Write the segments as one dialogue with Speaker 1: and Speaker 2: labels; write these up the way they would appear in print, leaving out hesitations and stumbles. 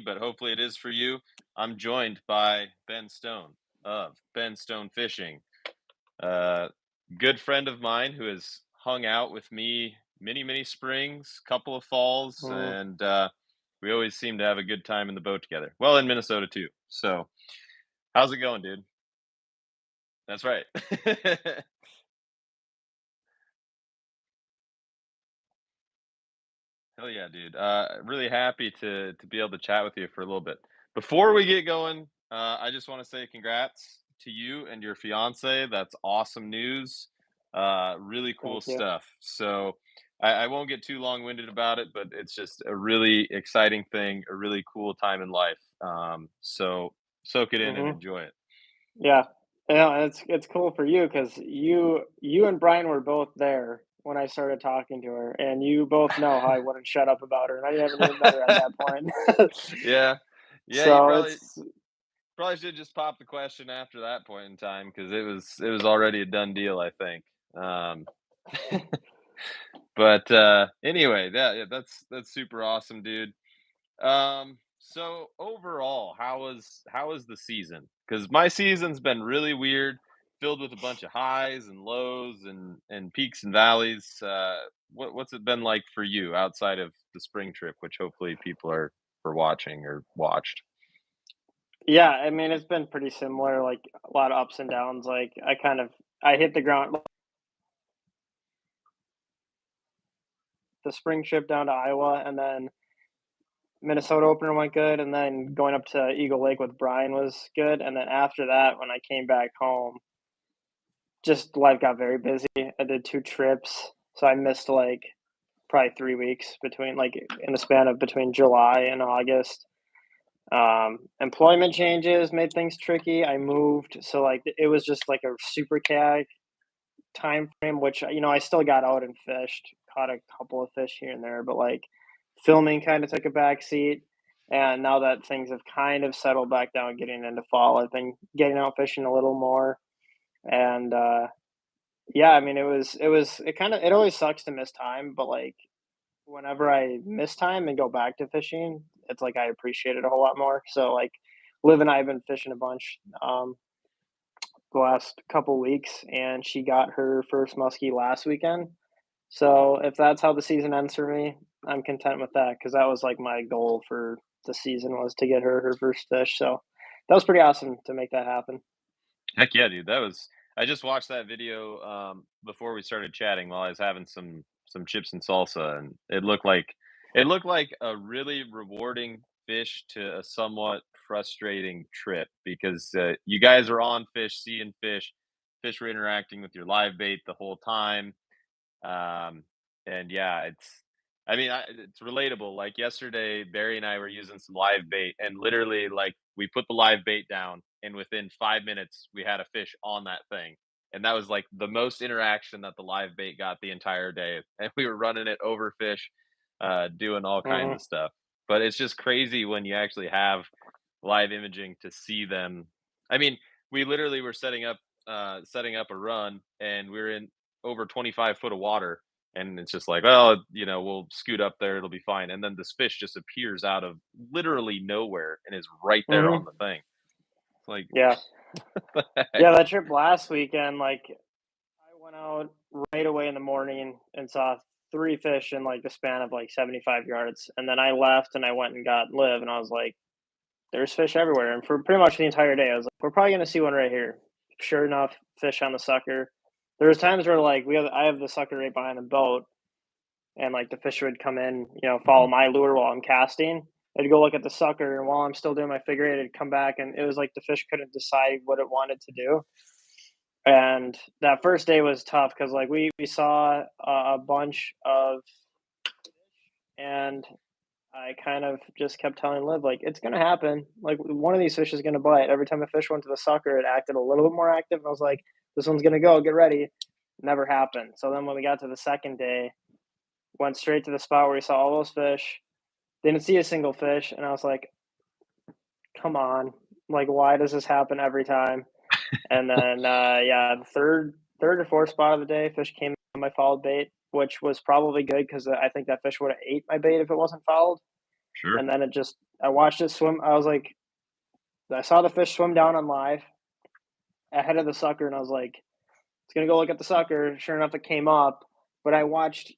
Speaker 1: but hopefully it is for you. I'm joined by Ben Stone of Ben Stone Fishing, a good friend of mine who has hung out with me many springs, couple of falls,
Speaker 2: Mm,
Speaker 1: and we always seem to have a good time in the boat together. Well, in Minnesota too. So, how's it going, dude? That's right. Hell yeah, dude. Really happy to be able to chat with you for a little bit. Before we get going, I just want to say congrats to you and your fiance. That's awesome news. Really cool
Speaker 2: thank you.
Speaker 1: stuff. So I won't get too long winded about it, but it's just a really exciting thing, a really cool time in life. So soak it in and
Speaker 2: hmm
Speaker 1: enjoy it.
Speaker 2: Yeah, yeah. It's cool for you because you and Brian were both there when I started talking to her, and you both know how I wouldn't shut up about her, and I haven't even met her at that point.
Speaker 1: Yeah, yeah. You
Speaker 2: So
Speaker 1: probably
Speaker 2: it's
Speaker 1: Probably should just pop the question after that point in time because it was already a done deal, I think. Um, but anyway, yeah, that's super awesome, dude. So overall, how was the season? Because my season's been really weird, filled with a bunch of highs and lows and peaks and valleys. What's it been like for you outside of the spring trip, which hopefully people are watching or watched?
Speaker 2: yeah. I mean, it's been pretty similar. Like a lot of ups and downs. Like I hit the ground the spring trip down to Iowa, and then Minnesota opener went good, and then going up to Eagle Lake with Brian was good, and then after that, when I came back home, just life got very busy. I did 2 trips, so I missed, like, probably 3 weeks between, like, in the span of between July and August. Employment changes made things tricky. I moved, so, like, it was just, like, a super chaotic time frame, which, I still got out and fished, caught a couple of fish here and there, but, like, filming kinda took a back seat, and now that things have kind of settled back down getting into fall, I've been getting out fishing a little more, and, yeah, I mean, it always sucks to miss time, but, like, whenever I miss time and go back to fishing, it's like I appreciate it a whole lot more. So, like, Liv and I have been fishing a bunch, the last couple weeks, and she got her first muskie last weekend. So, if that's how the season ends for me, I'm content with that because that was, like, my goal for the season was to get her first fish, so that was pretty awesome to make that happen.
Speaker 1: Heck yeah, dude. That was I just watched that video before we started chatting while I was having some chips and salsa, and it looked like a really rewarding fish to a somewhat frustrating trip because you guys are on fish, seeing fish, fish were interacting with your live bait the whole time. Um, and yeah, it's relatable. Like yesterday, Barry and I were using some live bait, and literally, like, we put the live bait down, and within 5 minutes, we had a fish on that thing. And that was like the most interaction that the live bait got the entire day. And we were running it over fish, doing all kinds
Speaker 2: Mhm.
Speaker 1: of stuff. But it's just crazy when you actually have live imaging to see them. I mean, we literally were setting up a run, and we are in over 25 foot of water, and it's just like, well, we'll scoot up there, it'll be fine. And then this fish just appears out of literally nowhere and is right there on
Speaker 2: Mhm.
Speaker 1: the thing. It's like,
Speaker 2: Yeah.
Speaker 1: what the heck?
Speaker 2: Yeah, that trip last weekend, like, I went out right away in the morning and saw 3 fish in, like, the span of, like, 75 yards, and then I left and I went and got Liv, and I was like, "There's fish everywhere," and for pretty much the entire day, I was like, "We're probably gonna see one right here." Sure enough, fish on the sucker. There was times where, like, I have the sucker right behind the boat, and, like, the fish would come in, follow
Speaker 1: Mhm.
Speaker 2: my lure while I'm casting. I'd go look at the sucker, and while I'm still doing my figure eight, it'd come back, and it was like the fish couldn't decide what it wanted to do. And that first day was tough because like we saw a bunch of, and I kind of just kept telling Liv like it's gonna happen. Like one of these fish is gonna bite. Every time a fish went to the sucker, it acted a little bit more active. And I was like, this one's gonna go. Get ready. Never happened. So then when we got to the second day, went straight to the spot where we saw all those fish. Didn't see a single fish, and I was like, come on, like why does this happen every time? And then, yeah, the third or fourth spot of the day, fish came on my fouled bait, which was probably good because I think that fish would have ate my bait if it wasn't fouled.
Speaker 1: Sure.
Speaker 2: And then it just I watched it swim. I was like, I saw the fish swim down on live ahead of the sucker, and I was like, it's gonna go look at the sucker. Sure enough, it came up. But I watched,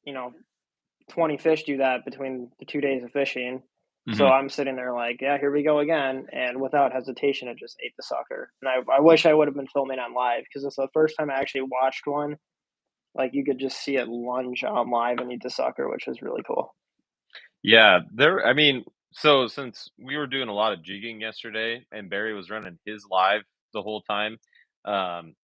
Speaker 2: 20 fish do that between the 2 days of fishing. So
Speaker 1: Mhm.
Speaker 2: I'm sitting there like, yeah, here we go again. And without hesitation, it just ate the sucker. And I wish I would have been filming on live because it's the first time I actually watched one. Like you could just see it lunge on live and eat the sucker, which was really cool.
Speaker 1: Yeah, I mean, so since we were doing a lot of jigging yesterday and Barry was running his live the whole time, um,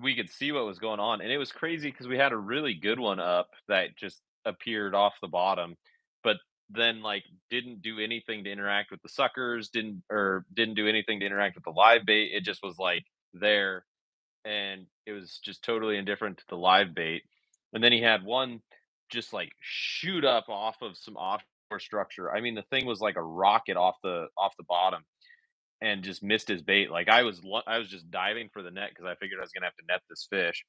Speaker 1: we could see what was going on, and it was crazy because we had a really good one up that just appeared off the bottom, but then, like, didn't do anything to interact with the suckers, didn't do anything to interact with the live bait, it just was, like, there, and it was just totally indifferent to the live bait. And then he had one just like shoot up off of some offshore structure. I mean, the thing was like a rocket off the bottom and just missed his bait. Like I was just diving for the net because I figured I was gonna have to net this fish,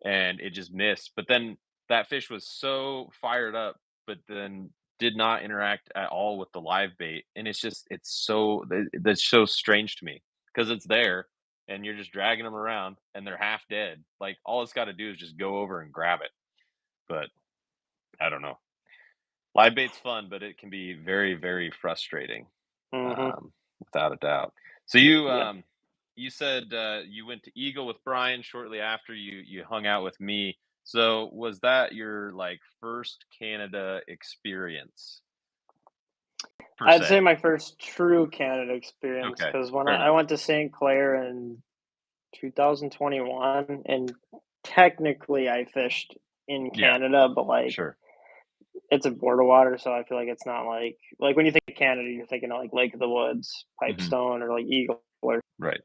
Speaker 1: and it just missed. But then that fish was so fired up, but then did not interact at all with the live bait, and that's so strange to me because it's there and you're just dragging them around and they're half dead. Like all it's got to do is just go over and grab it. But I don't know. Live bait's fun, but it can be very, very frustrating,
Speaker 2: Hmm.
Speaker 1: without a doubt. So
Speaker 2: Yeah.
Speaker 1: you said you went to Eagle with Brian shortly after you hung out with me. So was that your like first Canada experience per
Speaker 2: I'd say
Speaker 1: se?
Speaker 2: my first true Canada experience
Speaker 1: Okay,
Speaker 2: because when
Speaker 1: fair
Speaker 2: I
Speaker 1: enough.
Speaker 2: went to St. Clair in 2021, and technically I fished in
Speaker 1: Yeah,
Speaker 2: Canada, but like
Speaker 1: sure.
Speaker 2: it's a border water, so I feel like it's not like when you think of Canada, you're thinking of like Lake of the Woods,
Speaker 1: Hmm.
Speaker 2: Pipestone, or like Eagle. Or
Speaker 1: Right.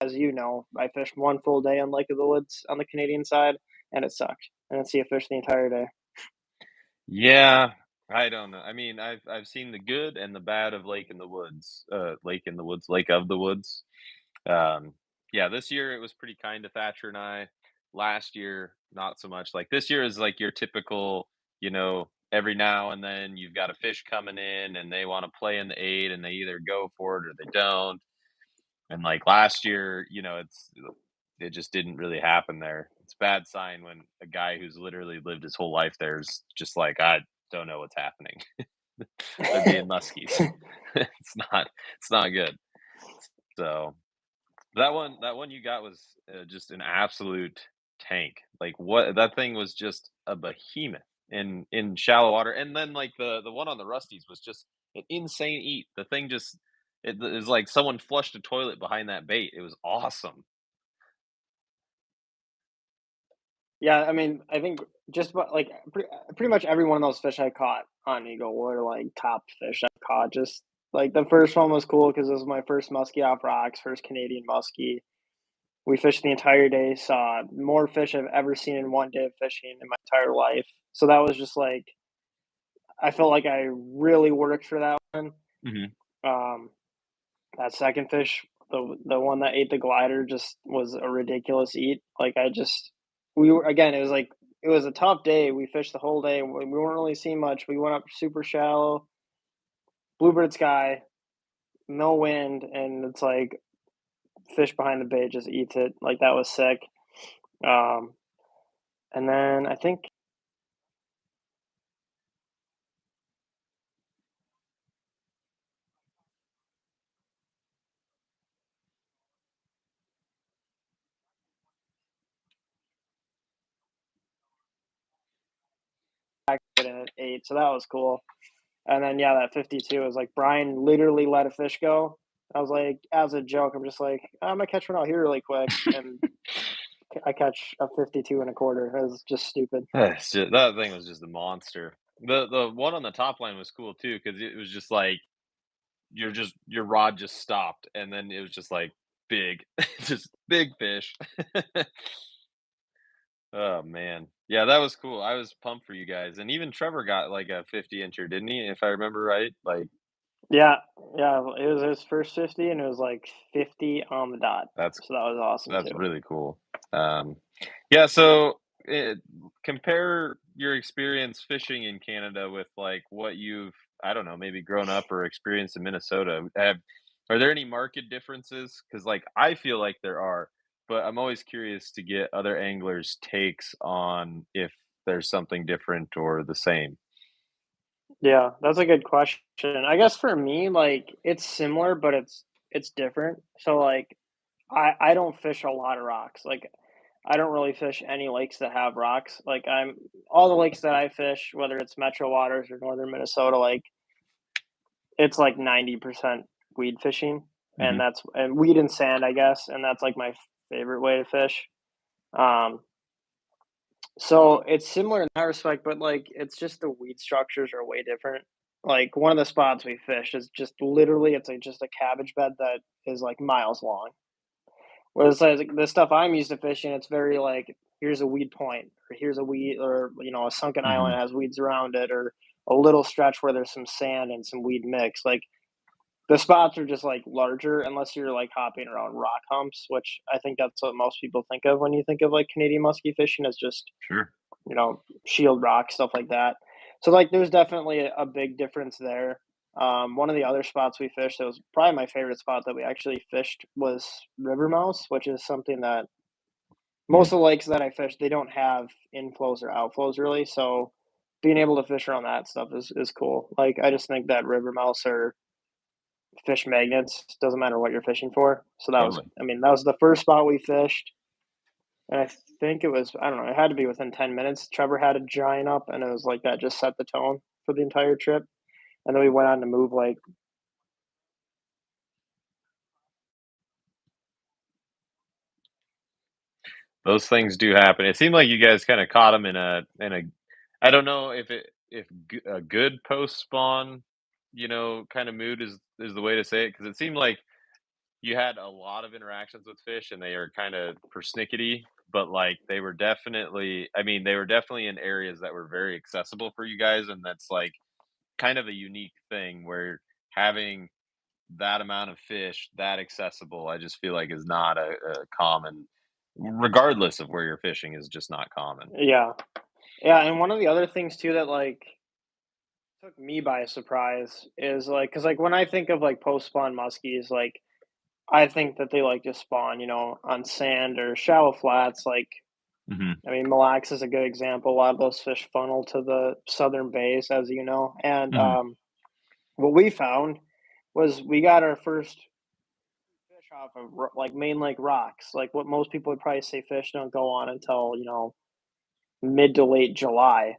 Speaker 2: as you know, I fished one full day on Lake of the Woods on the Canadian side, and it sucked. I didn't see a fish the entire day.
Speaker 1: Yeah, I don't know. I mean, I've seen the good and the bad of Lake in the Woods. Lake in the Woods, Lake of the Woods. Um, yeah, this year it was pretty kind to Thatcher and I. Last year, not so much. Like this year is like your typical, every now and then you've got a fish coming in and they want to play in the eight and they either go for it or they don't. And like last year, it just didn't really happen there. It's a bad sign when a guy who's literally lived his whole life there is just like, I don't know what's happening. They're being muskies. It's not good. So that one you got was just an absolute tank. Like what that thing was just a behemoth in shallow water, and then like the one on the Rusties was just an insane eat. The thing just it is like someone flushed a toilet behind that bait. It was awesome.
Speaker 2: Yeah, I mean, I think just about like pretty much every one of those fish I caught on Eagle were like top fish I caught. Just like the first one was cool because it was my first muskie off rocks, first Canadian muskie. We fished the entire day, saw more fish I've ever seen in one day of fishing in my entire life. So that was just like I felt like I really worked for that one.
Speaker 1: Hmm.
Speaker 2: Um, that second fish, the one that ate the glider, just was a ridiculous eat. Like I just we were again, it was like it was a tough day. We fished the whole day. We weren't really seeing much. We went up super shallow, bluebird sky, no wind, and it's like fish behind the bait just eats it. Like that was sick. Um, and then I think I did it at 8, so that was cool. And then yeah, that 52 was like Brian literally let a fish go. I was like, as a joke, I'm just like, I'm gonna catch one out here really quick, and I catch a 52 and a quarter. It was just stupid.
Speaker 1: That thing was just a monster. The one on the top line was cool too because it was just like your rod just stopped and then it was just like big, just big fish. Oh man. Yeah, that was cool. I was pumped for you guys. And even Trevor got like a 50 incher, didn't he? If I remember right. Like
Speaker 2: Yeah, yeah, it was his first 50, and it was, like, 50 on the dot,
Speaker 1: That's
Speaker 2: so that was awesome
Speaker 1: that's
Speaker 2: too.
Speaker 1: really cool. Um, yeah, so compare your experience fishing in Canada with like what you've, I don't know, maybe grown up or experienced in Minnesota. Are there any market differences? Because like I feel like there are, but I'm always curious to get other anglers' takes on if there's something different or the same.
Speaker 2: Yeah, that's a good question. I guess for me, like, it's similar, but it's different. So, like, I don't fish a lot of rocks, like, I don't really fish any lakes that have rocks, like, I'm all the lakes that I fish, whether it's metro waters or northern Minnesota, like, it's like 90% weed fishing, and
Speaker 1: Hmm.
Speaker 2: weed and sand, I guess, and that's, like, my favorite way to fish. Um, so it's similar in that respect, but, like, it's just the weed structures are way different. Like, one of the spots we fished is just literally it's, like, just a cabbage bed that is, like, miles long. Whereas, like, the stuff I'm used to fishing, it's very, like, here's a weed point, or here's a weed or, a sunken
Speaker 1: Hmm.
Speaker 2: island has weeds around it, or a little stretch where there's some sand and some weed mix. Like, the spots are just, like, larger unless you're, like, hopping around rock humps, which I think that's what most people think of when you think of, like, Canadian muskie fishing is just,
Speaker 1: Sure.
Speaker 2: shield rock, stuff like that. So, like, there's definitely a big difference there. One of the other spots we fished that was probably my favorite spot that we actually fished was river mouse, which is something that most
Speaker 1: Mm.
Speaker 2: of the lakes that I fish, they don't have inflows or outflows really. So being able to fish around that stuff is cool. Like, I just think that river mouse are fish magnets. Doesn't matter what you're fishing for. So
Speaker 1: Totally.
Speaker 2: that was the first spot we fished. And I think it was, I don't know, it had to be within 10 minutes. Trevor had a giant up, and it was like that just set the tone for the entire trip. And then we went on to move like,
Speaker 1: Those things do happen. It seemed like you guys kind of caught them in a. I don't know if a good post spawn, kind of mood is the way to say it because it seemed like you had a lot of interactions with fish and they are kind of persnickety, but like they were definitely. I mean, they were definitely in areas that were very accessible for you guys, and that's like kind of a unique thing where having that amount of fish that accessible, I just feel like is not a common, regardless of where you're fishing, is just not common.
Speaker 2: yeah. Yeah. And one of the other things too that like took me by surprise is like, cause like when I think of like post spawn muskies, like I think that they like to spawn, on sand or shallow flats. Like,
Speaker 1: Hmm.
Speaker 2: I mean, Mille Lacs is a good example. A lot of those fish funnel to the southern bays, as you know. And
Speaker 1: Hmm.
Speaker 2: what we found was we got our first fish off of like main lake rocks. Like what most people would probably say fish don't go on until mid to late July.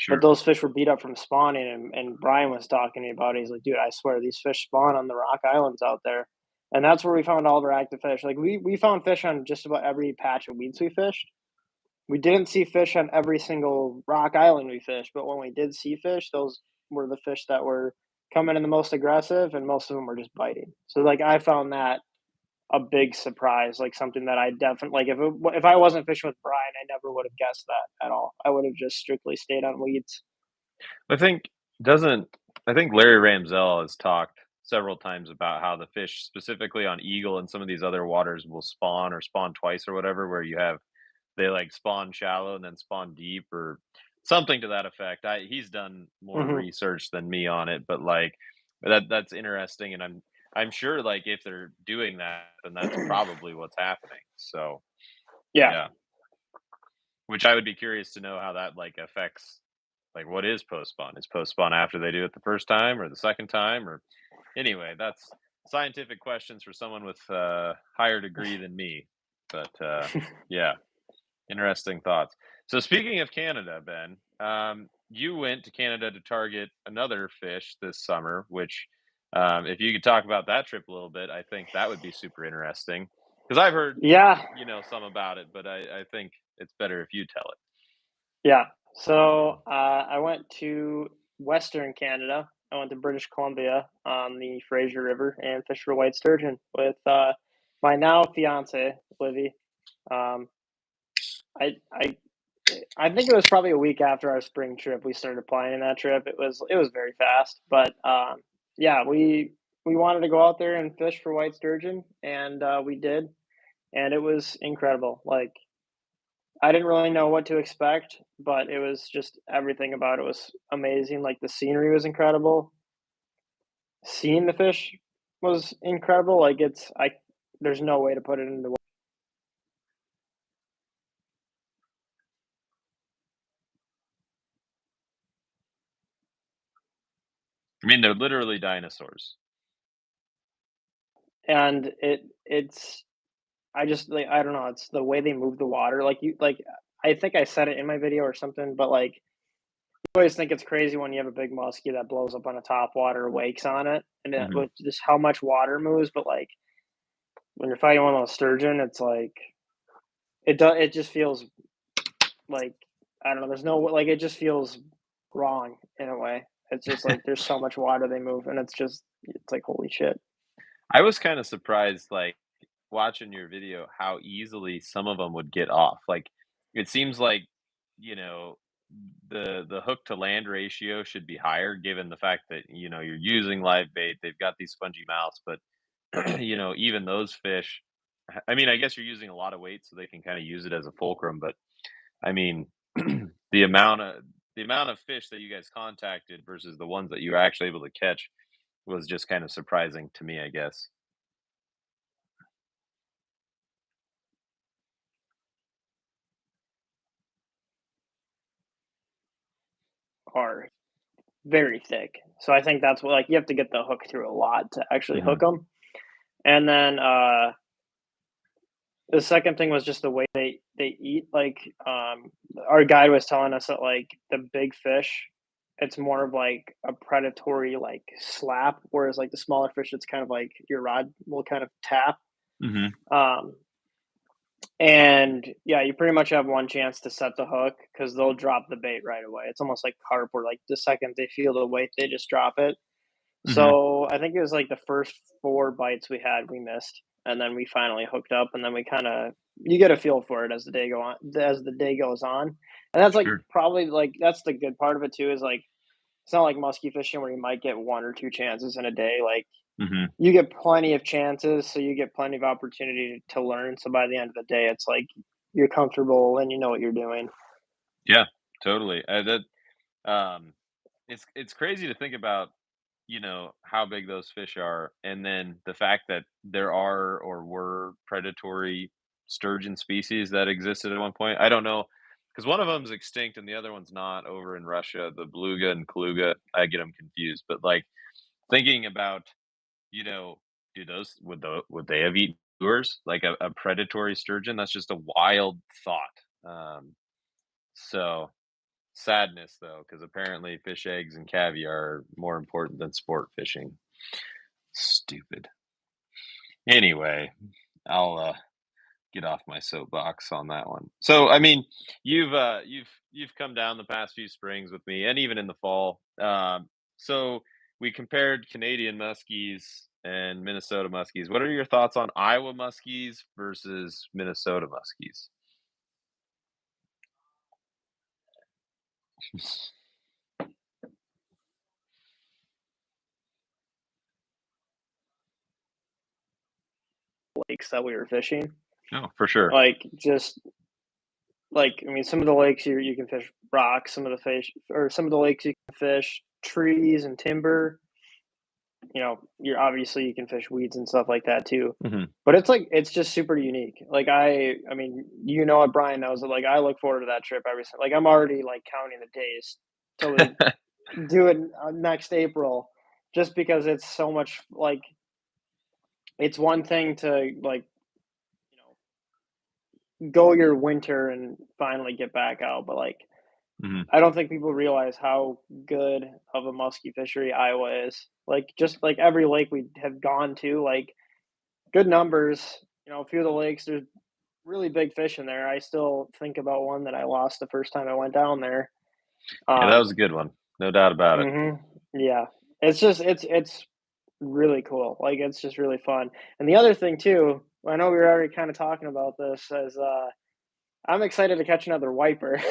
Speaker 2: But
Speaker 1: Sure.
Speaker 2: those fish were beat up from spawning, and Brian was talking to me about it. He's like, dude, I swear these fish spawn on the rock islands out there. And that's where we found all of our active fish. Like we found fish on just about every patch of weeds we fished. We didn't see fish on every single rock island we fished, but when we did see fish, those were the fish that were coming in the most aggressive, and most of them were just biting. So like I found that a big surprise, like something that I definitely like. If I wasn't fishing with Brian, I never would have guessed that at all. I would have just strictly stayed on weeds.
Speaker 1: I think doesn't I think Larry Ramsell has talked several times about how the fish, specifically on Eagle and some of these other waters, will spawn or spawn twice or whatever, where you have they like spawn shallow and then spawn deep or something to that effect. He's done more
Speaker 2: Hmm.
Speaker 1: research than me on it, but like that's interesting, and I'm sure like if they're doing that, then that's probably what's happening. So
Speaker 2: Yeah,
Speaker 1: yeah, which I would be curious to know how that like affects like what is post spawn? Is post spawn after they do it the first time or the second time or anyway? That's scientific questions for someone with higher degree than me. But yeah, interesting thoughts. So speaking of Canada, Ben, you went to Canada to target another fish this summer, which if you could talk about that trip a little bit, I think that would be super interesting because I've heard
Speaker 2: yeah,
Speaker 1: some about it, but I think it's better if you tell it.
Speaker 2: yeah. So I went to Western Canada. I went to British Columbia on the Fraser River and fished for white sturgeon with my now fiance Livy. Um, I I think it was probably a week after our spring trip we started planning that trip. It was very fast, but yeah, we wanted to go out there and fish for white sturgeon, and we did, and it was incredible. Like I didn't really know what to expect, but it was just everything about it was amazing. Like the scenery was incredible. Seeing the fish was incredible. Like there's no way to put it into.
Speaker 1: I mean, they're literally dinosaurs.
Speaker 2: And it's I just like I don't know. It's the way they move the water. I think I said it in my video or something, but like I always think it's crazy when you have a big muskie that blows up on a top water, wakes on it, and
Speaker 1: Mhm.
Speaker 2: with just how much water moves. But like when you're fighting one of those sturgeon, it's like it just feels like I don't know. There's no like it just feels wrong in a way. It's just like there's so much water they move, and it's like holy shit.
Speaker 1: I was kinda surprised, like, watching your video, how easily some of them would get off. Like, it seems like, you know, the hook to land ratio should be higher given the fact that, you're using live bait, they've got these spongy mouths, but, even those fish I mean, I guess you're using a lot of weight so they can kinda use it as a fulcrum, but, I mean, the amount of the amount of fish that you guys contacted versus the ones that you were actually able to catch was just kind of surprising to me, I guess.
Speaker 2: Are very thick. So I think that's what like you have to get the hook through a lot to actually hook
Speaker 1: Mhm,
Speaker 2: them. And then the second thing was just the way they eat. Our guide was telling us that like the big fish, it's more of like a predatory like slap, whereas like the smaller fish, it's kind of like your rod will kind of tap.
Speaker 1: mhm,
Speaker 2: Um, and yeah, you pretty much have one chance to set the hook because they'll drop the bait right away. It's almost like carp, where like the second they feel the weight, they just drop it.
Speaker 1: mhm.
Speaker 2: So I think it was like the first 4 bites we had, we missed, and then we finally hooked up, and then we kinda you get a feel for it as the day goes on, and that's, like,
Speaker 1: Sure.
Speaker 2: probably, like that's the good part of it too is, like, it's not like musky fishing where you might get 1 or 2 chances in a day, like,
Speaker 1: Mhm.
Speaker 2: you get plenty of chances, so you get plenty of opportunity to learn, so by the end of the day, it's like you're comfortable and you know what you're doing.
Speaker 1: Yeah, totally. Um, it's crazy to think about, how big those fish are, and then the fact that there are or were predatory sturgeon species that existed at one point. I don't know, because one of them's extinct and the other one's not over in Russia, the beluga and kaluga. I get them confused, but, like, thinking about, you know, do those would they have eaten lures like a predatory sturgeon? That's just a wild thought. So sadness though, because apparently fish eggs and caviar are more important than sport fishing. Stupid. Anyway, I'll get off my soapbox on that one. So, I mean, you've come down the past few springs with me, and even in the fall. So we compared Canadian muskies and Minnesota muskies. What are your thoughts on Iowa muskies versus Minnesota muskies?
Speaker 2: Lakes that we were fishing,
Speaker 1: Oh, for sure.
Speaker 2: like, just like, I mean, some of the lakes you can fish rocks, some of the lakes you can fish trees and timber. You're obviously you can fish weeds and stuff like that too.
Speaker 1: Hmm.
Speaker 2: But it's just super unique. I mean, what Brian knows that like I look forward to that trip like I'm already like counting the days till we do it next April, just because it's so much like it's one thing to like you go your winter and finally get back out, but like
Speaker 1: Hmm.
Speaker 2: I don't think people realize how good of a musky fishery Iowa is. Like, just like every lake we have gone to, like, good numbers. A few of the lakes, there's really big fish in there. I still think about one that I lost the first time I went down there.
Speaker 1: Yeah, that
Speaker 2: Um,
Speaker 1: was a good one. No doubt about it.
Speaker 2: yeah, it's really cool. Like, it's just really fun. And the other thing too, I know we were already kind of talking about this, is I'm excited to catch another wiper.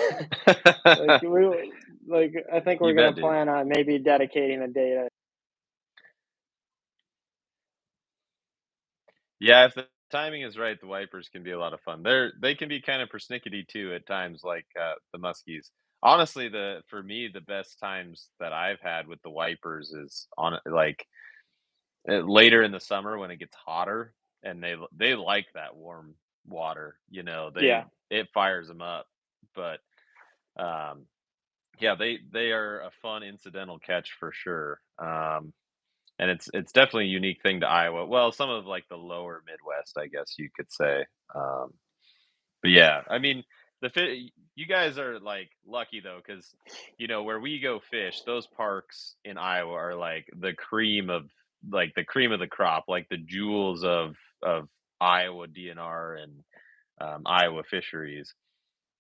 Speaker 2: Like I think we're
Speaker 1: You
Speaker 2: gonna
Speaker 1: bet, dude.
Speaker 2: plan on maybe dedicating a day to
Speaker 1: Yeah, if the timing is right, the wipers can be a lot of fun. They can be kind of persnickety too at times, like the muskies. Honestly, the for me the best times that I've had with the wipers is on like later in the summer when it gets hotter, and they like that warm water. You know,
Speaker 2: Yeah.
Speaker 1: it fires them up. But um, yeah, they are a fun incidental catch for sure. And it's definitely a unique thing to Iowa. Well, some of like the lower Midwest, I guess you could say. Um, but yeah, I mean, you guys are like lucky though, because where we go fish, those parks in Iowa are like the cream of the crop, like the jewels of Iowa DNR and Iowa fisheries.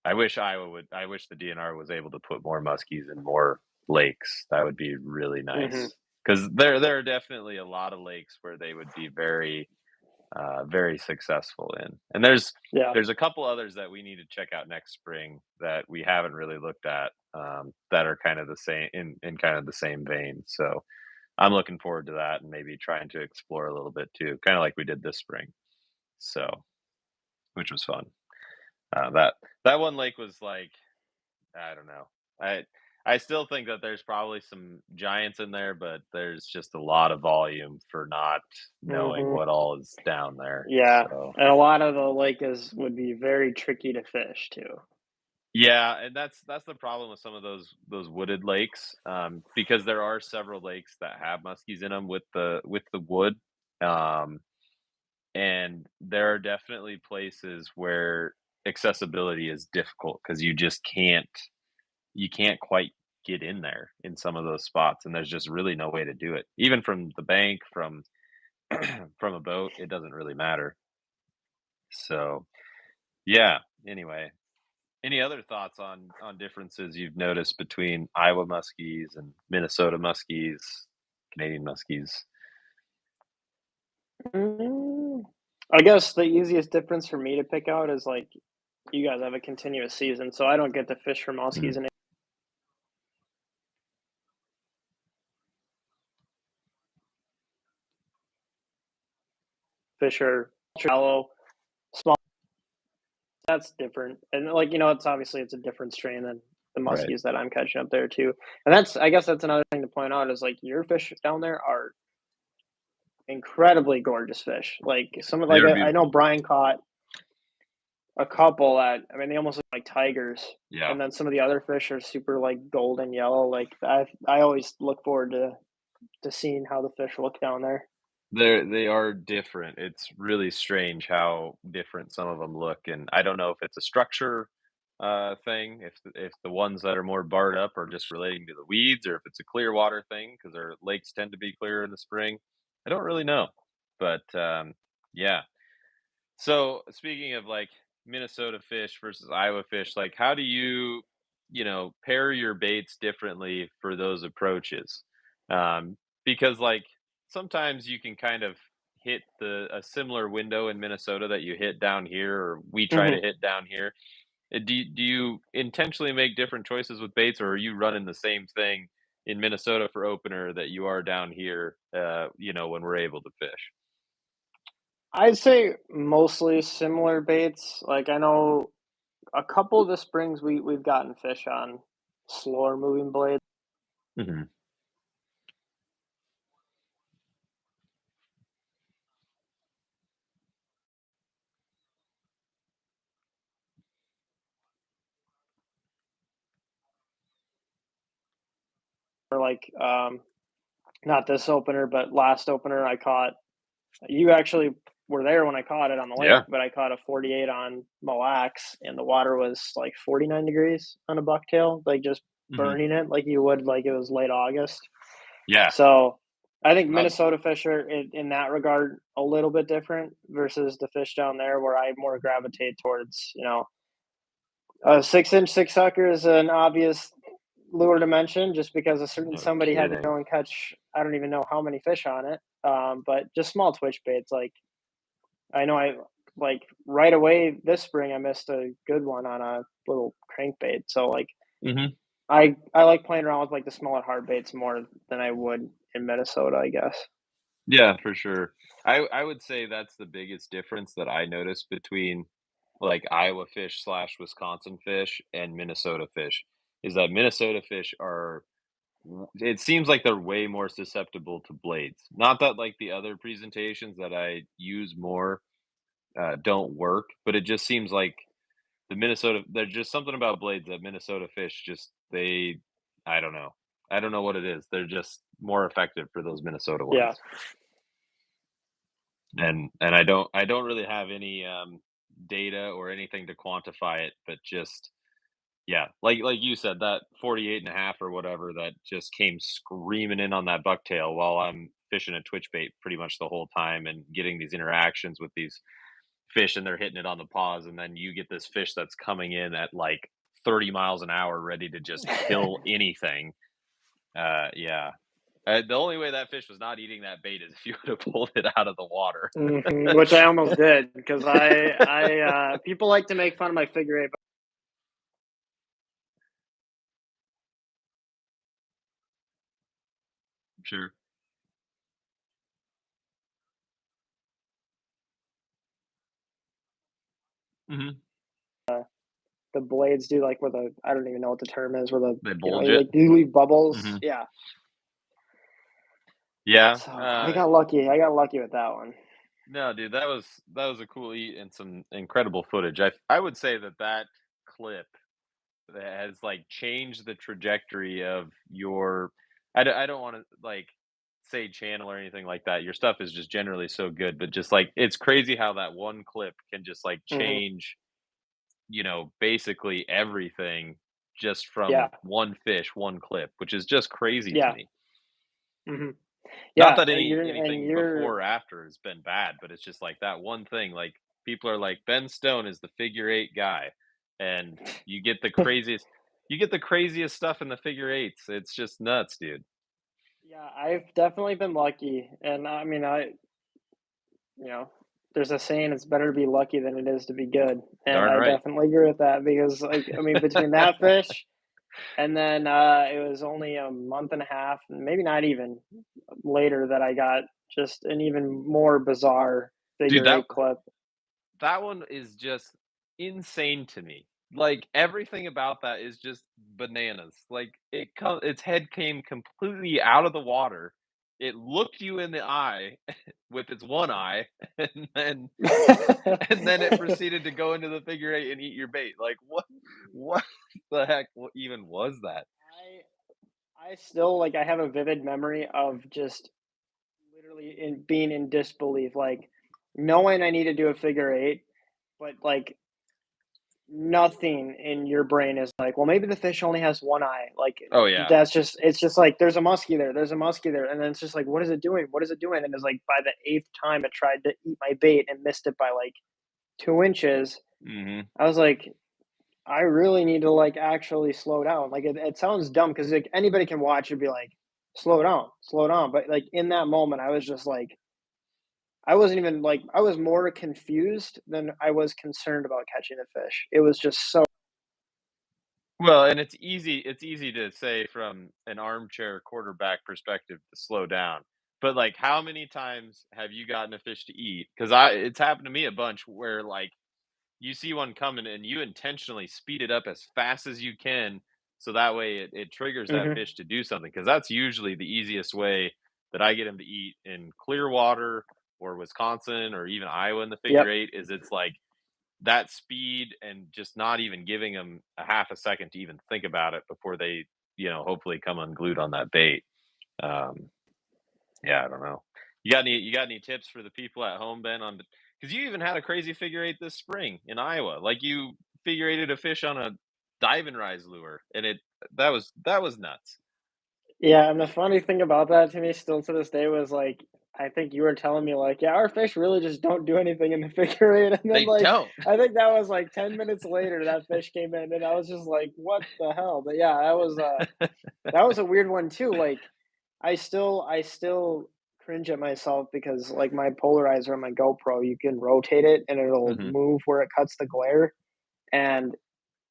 Speaker 1: I wish the DNR was able to put more muskies in more lakes. That would be really
Speaker 2: Mhm.
Speaker 1: nice because there are definitely a lot of lakes where they would be very successful in. And
Speaker 2: Yeah.
Speaker 1: there's a couple others that we need to check out next spring that we haven't really looked at that are kind of the same in kind of the same vein. So I'm looking forward to that and maybe trying to explore a little bit too, kind of like we did this spring. So which was fun. That one lake was like I don't know. I I still think that there's probably some giants in there, but there's just a lot of volume for not knowing
Speaker 2: Mhm.
Speaker 1: what all is down there.
Speaker 2: Yeah,
Speaker 1: So
Speaker 2: and a lot of the lake is would be very tricky to fish too.
Speaker 1: yeah, and that's the problem with some of those wooded lakes, because there are several lakes that have muskies in them with the wood, um, and there are definitely places where accessibility is difficult because you can't quite get in there in some of those spots, and there's just really no way to do it. Even from the bank, from from a boat, it doesn't really matter. So, yeah, anyway, any other thoughts on differences you've noticed between Iowa muskies and Minnesota muskies, Canadian muskies?
Speaker 2: Mm, I guess the easiest difference for me to pick out is, like, you guys have a continuous season, so I don't get to fish for muskies
Speaker 1: Mm,
Speaker 2: and fish are shallow, small. That's different, and, like, it's obviously it's a different strain than the
Speaker 1: right.
Speaker 2: muskies that I'm catching up there too, and I guess that's another thing to point out is, like, your fish down there are incredibly gorgeous fish. Like, some of
Speaker 1: They
Speaker 2: like,
Speaker 1: are
Speaker 2: I know
Speaker 1: beautiful.
Speaker 2: Brian caught a couple that I mean, they almost look like tigers,
Speaker 1: Yeah.
Speaker 2: and then some of the other fish are super, like, golden yellow, like, I always look forward to seeing how the fish look down there.
Speaker 1: They are different. It's really strange how different some of them look, and I don't know if it's a structure, thing, if the ones that are more barred up are just relating to the weeds, or if it's a clear water thing because our lakes tend to be clear in the spring. I don't really know, but, yeah. So, speaking of, like, Minnesota fish versus Iowa fish, like, how do pair your baits differently for those approaches? Because, like, sometimes you can kind of hit a similar window in Minnesota that you hit down here, or we try to
Speaker 2: Mhm.
Speaker 1: hit down here. Do you intentionally make different choices with baits, or are you running the same thing in Minnesota for opener that you are down here, when we're able to fish?
Speaker 2: I'd say mostly similar baits, like, I know a couple of the springs we've gotten fish on slower moving blades,
Speaker 1: Mhm.
Speaker 2: or, like, not this opener, but last opener I caught. You actually were there when I caught it on the lake,
Speaker 1: Yeah.
Speaker 2: but I caught a 48 on Mille Lacs, and the water was like 49 degrees on a bucktail, like just
Speaker 1: Mhm.
Speaker 2: burning it like you would like it was late August.
Speaker 1: Yeah.
Speaker 2: So I think
Speaker 1: Not
Speaker 2: Minnesota fish are in that regard a little bit different versus the fish down there, where I more gravitate towards, a 6-inch six sucker is an obvious lure to mention just because a certain
Speaker 1: no
Speaker 2: somebody had to
Speaker 1: kidding.
Speaker 2: go and catch I don't even know how many fish on it. But just small twitch baits like I know I like right away this spring I missed a good one on a little crankbait. So like
Speaker 1: Mhm.
Speaker 2: I like playing around with like the smaller hard baits more than I would in Minnesota, I guess.
Speaker 1: Yeah, for sure. I would say that's the biggest difference that I noticed between, like, Iowa fish slash Wisconsin fish and Minnesota fish, is that Minnesota fish are it seems like they're way more susceptible to blades. Not that, like, the other presentations that I use more, don't work, but it just seems like there's just something about blades that Minnesota fish just I don't know. I don't know what it is. They're just more effective for those Minnesota
Speaker 2: Yeah.
Speaker 1: ones. And I don't really have any, data or anything to quantify it, but just yeah, like you said, that 48.5 or whatever that just came screaming in on that bucktail while I'm fishing a twitch bait pretty much the whole time and getting these interactions with these fish, and they're hitting it on the paws, and then you get this fish that's coming in at, like, 30 miles an hour ready to just kill anything. Yeah. The only way that fish was not eating that bait is if you would have pulled it out of the water.
Speaker 2: Which I almost did because people like to make fun of my figure eight.
Speaker 1: Sure. Mhm.
Speaker 2: The blades do like where the I don't even know what the term is where the
Speaker 1: They bulge it.
Speaker 2: like you leave bubbles.
Speaker 1: Mhm.
Speaker 2: Yeah.
Speaker 1: Yeah,
Speaker 2: So I got lucky. I got lucky with that one.
Speaker 1: no, dude, that was a cool eat and some incredible footage. I would say that that clip that has, like, changed the trajectory of your I don't wanna, like, say channel or anything like that. Your stuff is just generally so good, but just, like, it's crazy how that one clip can just, like,
Speaker 2: Hmm.
Speaker 1: change, basically everything just
Speaker 2: Yeah.
Speaker 1: from one fish, one clip, which is just crazy to
Speaker 2: Yeah.
Speaker 1: me.
Speaker 2: Hmm.
Speaker 1: Not
Speaker 2: Yeah.
Speaker 1: that
Speaker 2: And
Speaker 1: anything before or after has been bad, but it's just like that one thing, like, people are like, "Ben Stone is the figure eight guy," and you get the craziest stuff in the figure eights. It's just nuts, dude.
Speaker 2: yeah, I've definitely been lucky, and I mean, you know, there's a saying it's better to be lucky than it is to be good, and
Speaker 1: Darn
Speaker 2: I
Speaker 1: right.
Speaker 2: definitely agree with that because, like, I mean, between that fish and then it was only a month and a half, maybe not even later, that I got just an even more bizarre
Speaker 1: Dude,
Speaker 2: figure eight clip.
Speaker 1: that one is just insane to me. Like, everything about that is just bananas. Like, its head came completely out of the water. It looked you in the eye with its one eye, and then and then it proceeded to go into the figure eight and eat your bait. Like, what the heck even was that?
Speaker 2: I still like I have a vivid memory of just literally in being in disbelief, like knowing I need to do a figure eight, but like nothing in your brain is like, well, maybe the fish only has one eye. Like
Speaker 1: Oh, yeah.
Speaker 2: that's just it's just like there's a muskie there, there's a muskie there, and then it's just like, what is it doing? What is it doing? And it's like by the eighth time it tried to eat my bait and missed it by like 2 inches.
Speaker 1: Mhm.
Speaker 2: I was like, I really need to like actually slow down. Like it sounds dumb because like anybody can watch and be like, slow down, slow down. But like in that moment, I was just like, I wasn't even like I was more confused than I was concerned about catching a fish. It was just so.
Speaker 1: Well, and it's easy to say from an armchair quarterback perspective to slow down. But, like, how many times have you gotten a fish to eat? Because it's happened to me a bunch where, like, you see one coming and you intentionally speed it up as fast as you can, so that way it triggers that
Speaker 2: Mhm.
Speaker 1: fish to do something. Because that's usually the easiest way that I get them to eat in clear water or Wisconsin or even Iowa in the figure
Speaker 2: Yep.
Speaker 1: eight, is it's like that speed and just not even giving them a half a second to even think about it before they, hopefully come unglued on that bait. Um, yeah, I don't know. You got any tips for the people at home, Ben? On because you even had a crazy figure eight this spring in Iowa. Like, you figure eighted a fish on a dive and rise lure, and that was nuts.
Speaker 2: Yeah, and the funny thing about that to me still to this day was like I think you were telling me like, yeah, our fish really just don't do anything in the figure eight. And then
Speaker 1: They
Speaker 2: like
Speaker 1: don't.
Speaker 2: I think that was like 10 minutes later that fish came in and I was just like, what the hell? But yeah, that was a weird one too. Like I still cringe at myself because like my polarizer on my GoPro, you can rotate it and it'll
Speaker 1: Hmm.
Speaker 2: move where it cuts the glare. And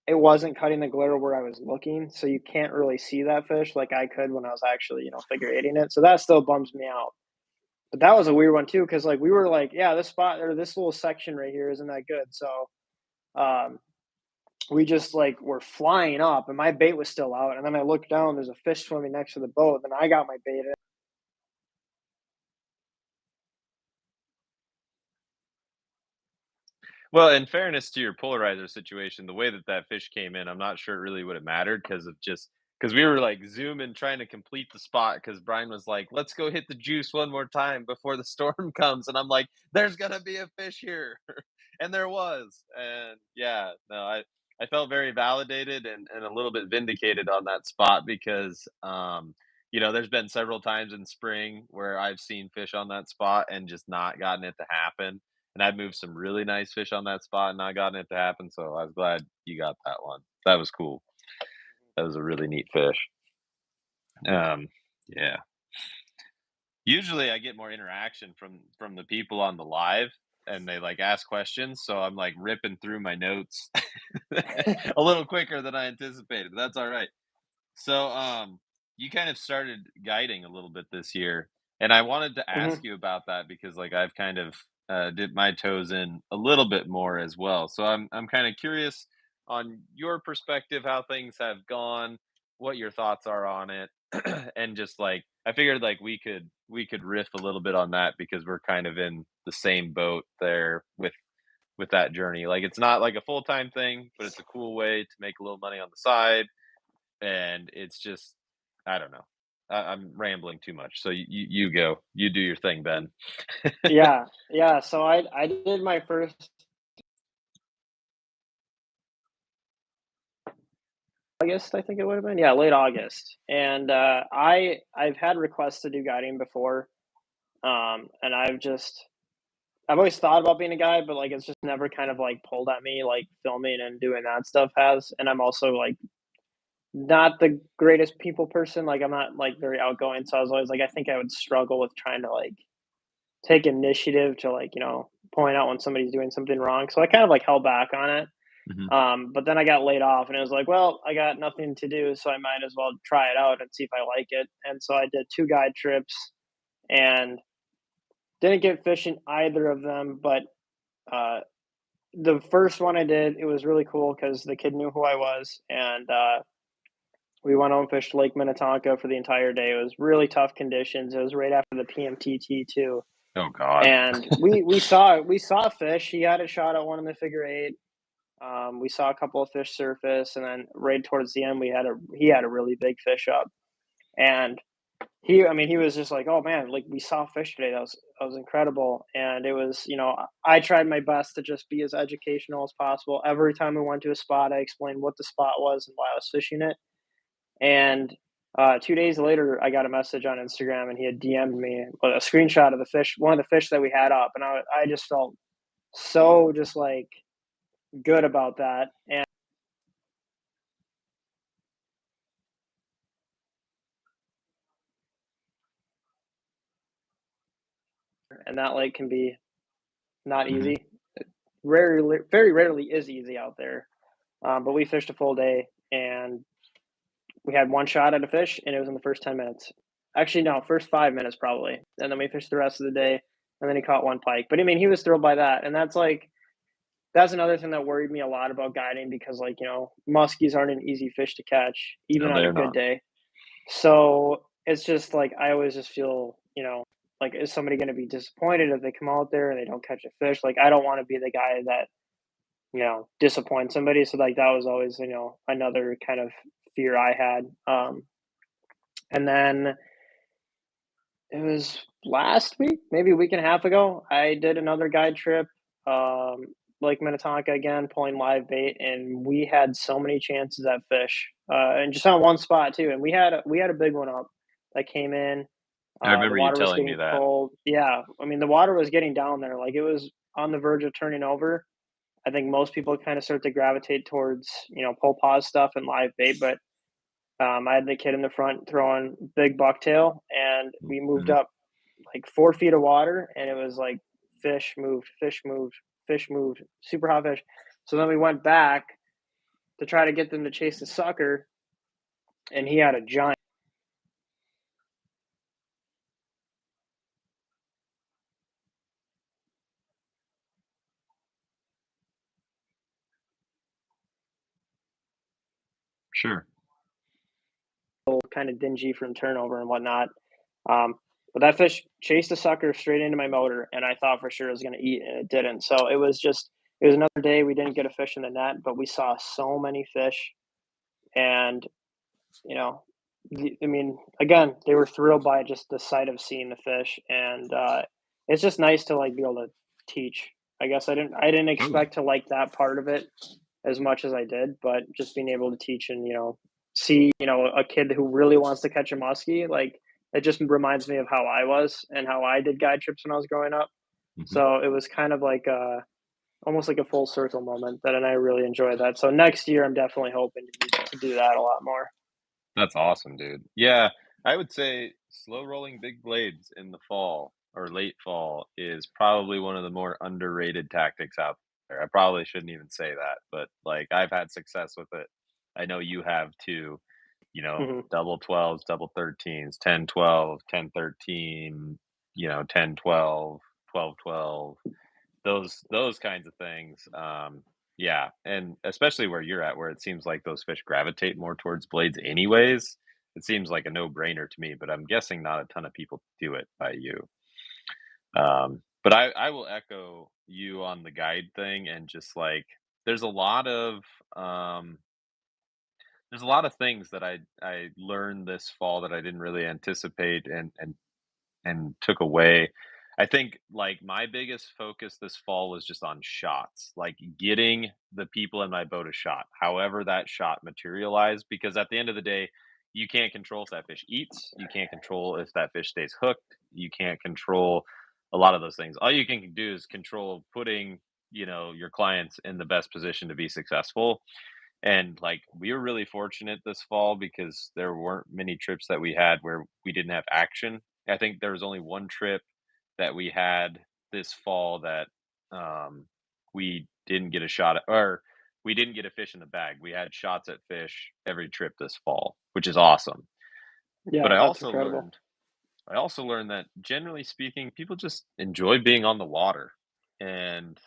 Speaker 2: it wasn't cutting the glare where I was looking, so you can't really see that fish like I could when I was actually, figure eighting it. So that still bums me out. But that was a weird one too, because like we were like, yeah, this spot or this little section right here isn't that good. So um, we just like were flying up, and my bait was still out. And then I looked down, there's a fish swimming next to the boat. Then I got my bait in.
Speaker 1: Well, in fairness to your polarizer situation, the way that that fish came in, I'm not sure it really would have mattered because we were like zooming trying to complete the spot because Brian was like, let's go hit the juice one more time before the storm comes. And I'm like, there's gonna be a fish here. And there was. And yeah, no, I felt very validated and a little bit vindicated on that spot because there's been several times in spring where I've seen fish on that spot and just not gotten it to happen, and I've moved some really nice fish on that spot and not gotten it to happen, so I was glad you got that one. That was cool. That was a really neat fish. Yeah. Usually I get more interaction from the people on the live and they like ask questions, so I'm like ripping through my notes a little quicker than I anticipated. But that's all right. So, you kind of started guiding a little bit this year, and I wanted to ask
Speaker 2: Mhm.
Speaker 1: you about that because, like, I've kind of dipped my toes in a little bit more as well. So I'm kind of curious on your perspective, how things have gone, what your thoughts are on it, and just like I figured, like we could riff a little bit on that because we're kind of in the same boat there with that journey. Like, it's not like a full time thing, but it's a cool way to make a little money on the side, and it's just I don't know. I'm rambling too much, so you go. You do your thing, Ben.
Speaker 2: Yeah, yeah. So I did my first August, I think it would have been. Yeah, late August. And I've had requests to do guiding before. And I've always thought about being a guide, but like it's just never kind of like pulled at me like filming and doing that stuff has. And I'm also like not the greatest people person. Like I'm not like very outgoing. So I was always like, I think I would struggle with trying to like take initiative to like, point out when somebody's doing something wrong. So I kind of like held back on it.
Speaker 1: Mhm.
Speaker 2: But then I got laid off and it was like, well, I got nothing to do, so I might as well try it out and see if I like it. And so I did two guide trips and didn't get fish in either of them. But uh, the first one I did, it was really cool because the kid knew who I was. And we went out and fished Lake Minnetonka for the entire day. It was really tough conditions. It was right after the PMTT too.
Speaker 1: Oh God.
Speaker 2: And we saw fish. He had a shot at one in the figure eight. We saw a couple of fish surface, and then right towards the end, he had a really big fish up, and he was just like, "Oh man, like we saw fish today. That was incredible." And it was, I tried my best to just be as educational as possible. Every time we went to a spot, I explained what the spot was and why I was fishing it. And 2 days later, I got a message on Instagram, and he had DM'd me with a screenshot of the fish, one of the fish that we had up, and I just felt so just like good about that. And that lake can be not
Speaker 1: Mhm.
Speaker 2: easy. Rarely, very rarely is easy out there. But we fished a full day and we had one shot at a fish, and it was in the first 10 minutes. Actually, no, first 5 minutes probably, and then we fished the rest of the day, and then he caught one pike. But I mean, he was thrilled by that, and that's another thing that worried me a lot about guiding because like muskies aren't an easy fish to catch even
Speaker 1: No,
Speaker 2: on a
Speaker 1: they're
Speaker 2: good
Speaker 1: not.
Speaker 2: day. So it's just like I always just feel, like is somebody going to be disappointed if they come out there and they don't catch a fish? Like I don't want to be the guy that disappoint somebody. So like that was always another kind of fear I had. And then it was last week, maybe a week and a half ago, I did another guide trip, um, Lake Minnetonka again, pulling live bait, and we had so many chances at fish, and just on one spot too. And we had a big one up that came in.
Speaker 1: I
Speaker 2: The
Speaker 1: remember you
Speaker 2: water was
Speaker 1: telling me
Speaker 2: getting
Speaker 1: that.
Speaker 2: cold. Yeah, I mean the water was getting down there, like it was on the verge of turning over. I think most people kind of start to gravitate towards pull pause stuff and live bait, but I had the kid in the front throwing big bucktail, and we moved
Speaker 1: Mhm.
Speaker 2: up like 4 feet of water, and it was like fish moved, fish moved, fish moved, super hot fish. So then we went back to try to get them to chase the sucker, and he had a giant.
Speaker 1: Sure.
Speaker 2: kind of dingy from turnover and whatnot. Um, but that fish chased the sucker straight into my motor, and I thought for sure it was going to eat, and it didn't. So it was another day we didn't get a fish in the net, but we saw so many fish, and you know, I mean, again, they were thrilled by just the sight of seeing the fish, and it's just nice to like be able to teach. I guess I didn't
Speaker 1: Totally.
Speaker 2: expect to like that part of it as much as I did, but just being able to teach and see a kid who really wants to catch a muskie, like it just reminds me of how I was and how I did guide trips when I was growing up.
Speaker 1: Mhm.
Speaker 2: So it was kind of like almost like a full circle moment that, and I really enjoyed that. So next year, I'm definitely hoping to do that a lot more.
Speaker 1: That's awesome, dude. Yeah, I would say slow rolling big blades in the fall or late fall is probably one of the more underrated tactics out there. I probably shouldn't even say that, but like I've had success with it. I know you have too,
Speaker 2: Hmm.
Speaker 1: double 12s, double 13s, 10 12, 10 13, 10 12, 12 12, those kinds of things. Yeah, and especially where you're at, where it seems like those fish gravitate more towards blades anyways, it seems like a no-brainer to me, but I'm guessing not a ton of people do it by you. But I will echo you on the guide thing and just like there's a lot of um there's a lot of things that I learned this fall that I didn't really anticipate and took away. I think like my biggest focus this fall was just on shots, like getting the people in my boat a shot, however that shot materialized. Because at the end of the day, you can't control if that fish eats, you can't control if that fish stays hooked, you can't control a lot of those things. All you can do is control putting your clients in the best position to be successful. And like we were really fortunate this fall because there weren't many trips that we had where we didn't have action. I think there was only one trip that we had this fall that we didn't get a shot at, or we didn't get a fish in the bag. We had shots at fish every trip this fall, which is awesome. But
Speaker 2: Yeah, that's incredible.
Speaker 1: I also learned that generally speaking, people just enjoy being on the water. And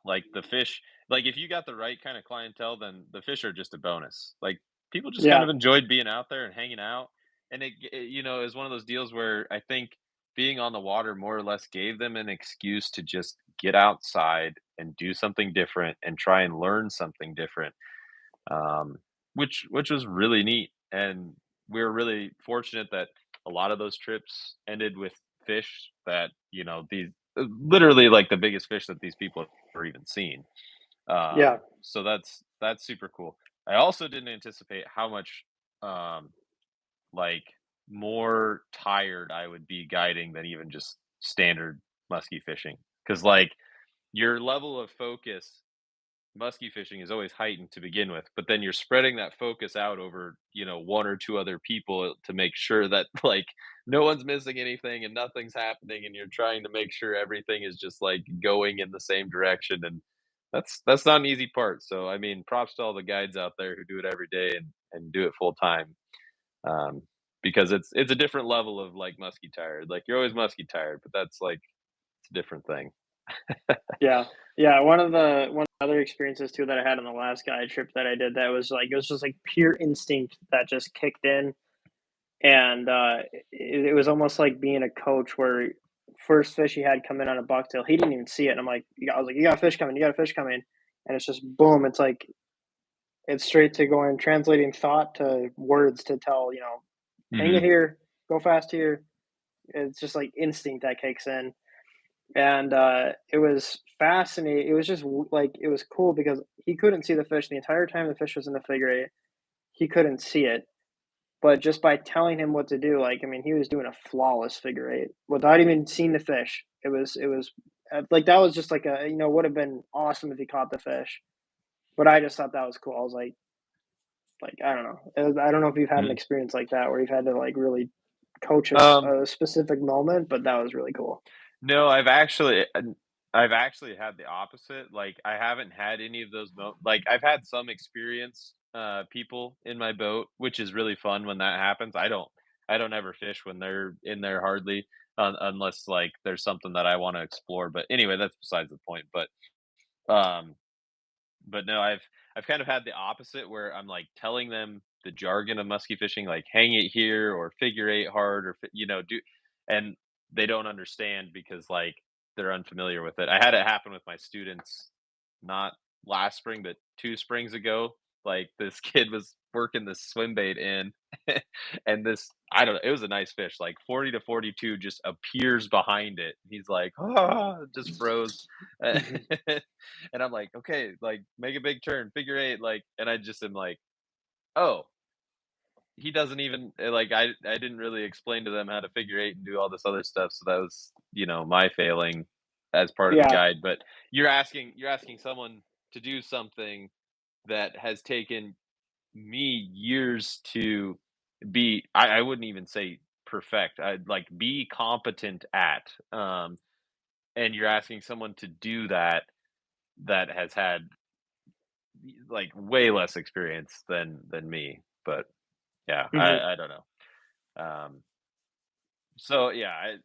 Speaker 1: like the fish, like if you got the right kind of clientele, then the fish are just a bonus. Like people just kind
Speaker 2: Yeah,
Speaker 1: of enjoyed being out there and hanging out, and is one of those deals where I think being on the water more or less gave them an excuse to just get outside and do something different and try and learn something different, um, which was really neat. And we were really fortunate that a lot of those trips ended with fish that these literally like the biggest fish that these people have even seen.
Speaker 2: yeah,
Speaker 1: So that's super cool. I also didn't anticipate how much um, like more tired I would be guiding than even just standard musky fishing because like your level of focus musky fishing is always heightened to begin with, but then you're spreading that focus out over, one or two other people to make sure that like no one's missing anything and nothing's happening and you're trying to make sure everything is just like going in the same direction and that's not an easy part. So I mean, props to all the guides out there who do it every day and do it full time. Um because it's a different level of like musky tired. Like you're always musky tired, but that's like it's a different thing.
Speaker 2: yeah, yeah. One of the other experiences too that I had on the last guide trip that I did, that was like it was just like pure instinct that just kicked in, and it was almost like being a coach where first fish he had come in on a bucktail, he didn't even see it, and I was like, you got a fish coming, you got a fish coming, and it's just boom, it's like it's straight to going translating thought to words to tell hang it
Speaker 1: Mhm.
Speaker 2: here, go fast here. It's just like instinct that kicks in, and it was fascinating. It was just like it was cool because he couldn't see the fish the entire time the fish was in the figure eight. He couldn't see it, but just by telling him what to do, like I mean, he was doing a flawless figure eight without even seeing the fish. It was like that was just like a would have been awesome if he caught the fish. But I just thought that was cool. I was like I don't know. I don't know if you've had an
Speaker 1: Mhm.
Speaker 2: experience like that where you've had to like really coach
Speaker 1: Um
Speaker 2: a specific moment, but that was really cool.
Speaker 1: No, I've actually had the opposite, like, I haven't had any of those like, I've had some experience, people in my boat, which is really fun when that happens. I don't ever fish when they're in there hardly, unless, like, there's something that I wanna explore, but anyway, that's besides the point, but, um but no, I've kind of had the opposite where I'm like telling them the jargon of musky fishing, like hang it here or figure eight hard or do, and they don't understand because like they're unfamiliar with it. I had it happen with my students, not last spring, but 2 springs ago. Like this kid was working this swim bait in, and this I don't know, it was a nice fish, like 40 to 42 just appears behind it. He's like, ah, just froze.
Speaker 2: Mhm.
Speaker 1: And I'm like, okay, like make a big turn, figure eight, like, and I just am like, oh, he doesn't even like I didn't really explain to them how to figure eight and do all this other stuff. So that was, my failing as part of the
Speaker 2: Yeah.
Speaker 1: guide. But you're asking someone to do something that has taken me years to be I wouldn't even say perfect. I'd like be competent at. And you're asking someone to do that that has had like way less experience than me. But yeah,
Speaker 2: Mhm.
Speaker 1: I don't know. So yeah,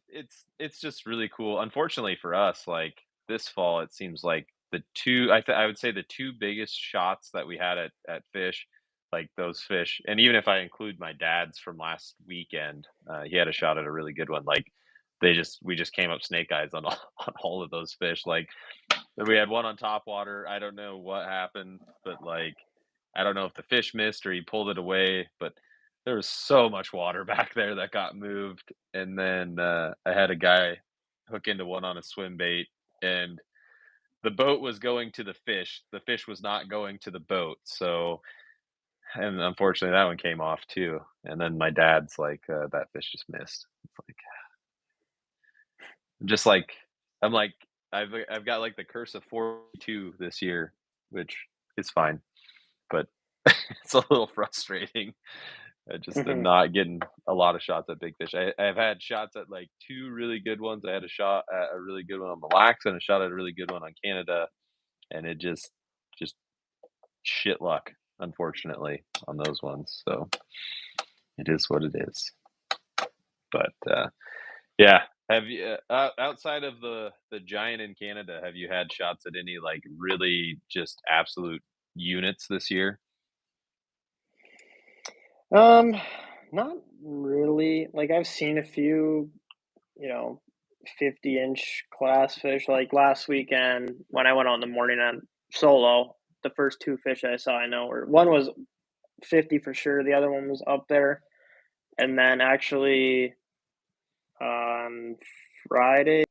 Speaker 1: it's just really cool. Unfortunately for us, like this fall, it seems like I would say the two biggest shots that we had at fish, like those fish, and even if I include my dad's from last weekend, he had a shot at a really good one. Like we just came up snake eyes on all, on all of those fish. Like we had one on top water. I don't know what happened, but like I don't know if the fish missed or he pulled it away, but there was so much water back there that got moved. And then I had a guy hook into one on a swim bait, and the boat was going to the fish. The fish was not going to the boat. So, and unfortunately, that one came off too. And then my dad's like, that fish just missed. It's like, just like, I'm like, I've got like the curse of 42 this year, which is fine, but it's a little frustrating. I just am
Speaker 2: Mhm.
Speaker 1: not getting a lot of shots at big fish. I've had shots at like two really good ones. I had a shot at a really good one on Mille Lacs and a shot at a really good one on Canada, and it just shit luck, unfortunately, on those ones. So it is what it is. But yeah, have you outside of the giant in Canada, have you had shots at any like really just absolute units this year?
Speaker 2: Um, Not really. Like I've seen a few, you know, 50-inch class fish. Like last weekend when I went on the morning on solo, the first two fish I saw, I know were one was 50 for sure, the other one was up there. And then actually on Friday,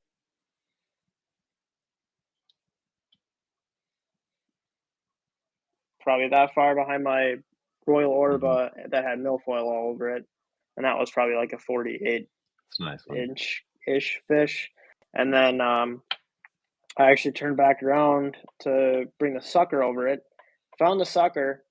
Speaker 2: probably that far behind my Royal
Speaker 1: Hmm.
Speaker 2: Orba that had milfoil all over it. And that was probably like a 48
Speaker 1: It's a nice one.
Speaker 2: inch ish fish. And then I actually turned back around to bring the sucker over it. Found the sucker.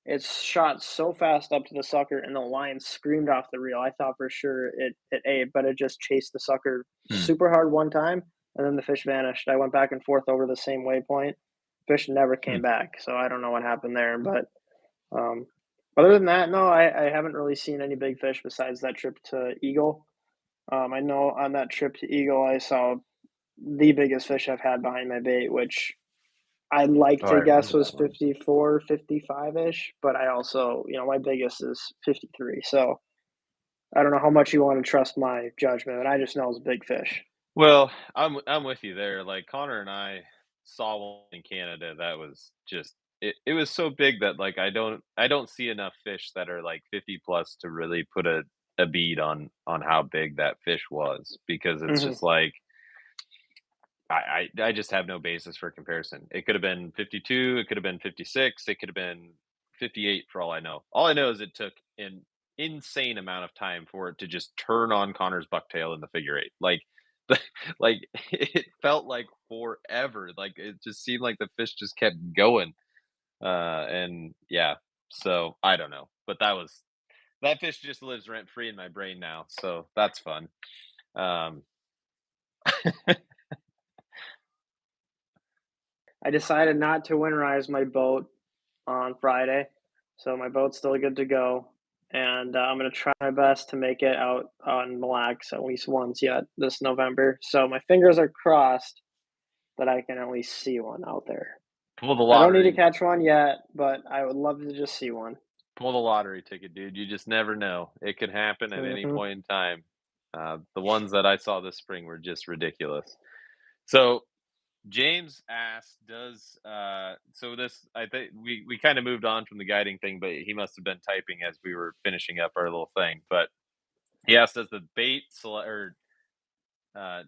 Speaker 2: It's shot so fast up to the sucker, and the line screamed off the reel. I thought for sure it ate, but it just chased the sucker
Speaker 1: Hmm.
Speaker 2: super hard one time, and then the fish vanished. I went back and forth over the same waypoint. Fish never
Speaker 1: Hmm.
Speaker 2: came back, so I don't know what happened there. But um, other than that, no, I haven't really seen any big fish besides that trip to Eagle. I know on that trip to Eagle, I saw the biggest fish I've had behind my bait, which I'd like
Speaker 1: Oh, I
Speaker 2: to guess
Speaker 1: remember
Speaker 2: was
Speaker 1: that one.
Speaker 2: 54, 55-ish, but I also, my biggest is 53. So I don't know how much you want to trust my judgment, but I just know it's a big fish.
Speaker 1: Well, I'm with you there. Like Connor and I saw one in Canada that was just it was so big that like I don't see enough fish that are like 50 plus to really put a bead on how big that fish was, because it's
Speaker 2: Hmm.
Speaker 1: just like I just have no basis for comparison. It could have been 52, it could have been 56, it could have been 58 for all I know. All I know is it took an insane amount of time for it to just turn on Connor's bucktail in the figure eight. Like like it felt like forever. Like it just seemed like the fish just kept going. And yeah, so I don't know. But that fish just lives rent free in my brain now. So that's fun. Um
Speaker 2: I decided not to winterize my boat on Friday, so my boat's still good to go. And I'm going to try my best to make it out on Mille Lacs at least once yet this November. So my fingers are crossed that I can at least see one out there.
Speaker 1: Pull the
Speaker 2: I don't need to
Speaker 1: lottery.
Speaker 2: catch one yet, but I would love to just see one.
Speaker 1: Pull the lottery ticket, dude. You just never know. It could happen at any
Speaker 2: Mhm,
Speaker 1: point in time. The ones that I saw this spring were just ridiculous. So James asked, "Does so this? I think we kind of moved on from the guiding thing, but he must have been typing as we were finishing up our little thing. But he asked, does the bait select or uh,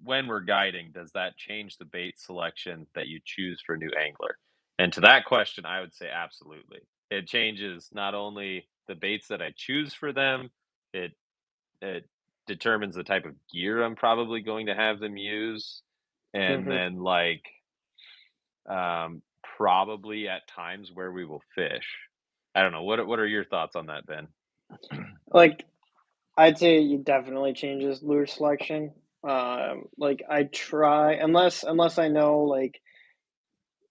Speaker 1: when we're guiding, does that change the bait selection that you choose for a new angler? And to that question, I would say absolutely. It changes not only the baits that I choose for them, it it determines the type of gear I'm probably going to have them use, and
Speaker 2: mhm.
Speaker 1: then probably at times where we will fish. I don't know. What are your thoughts on that, Ben?
Speaker 2: Like, I'd say it definitely changes lure selection. Like, I try unless I know, like,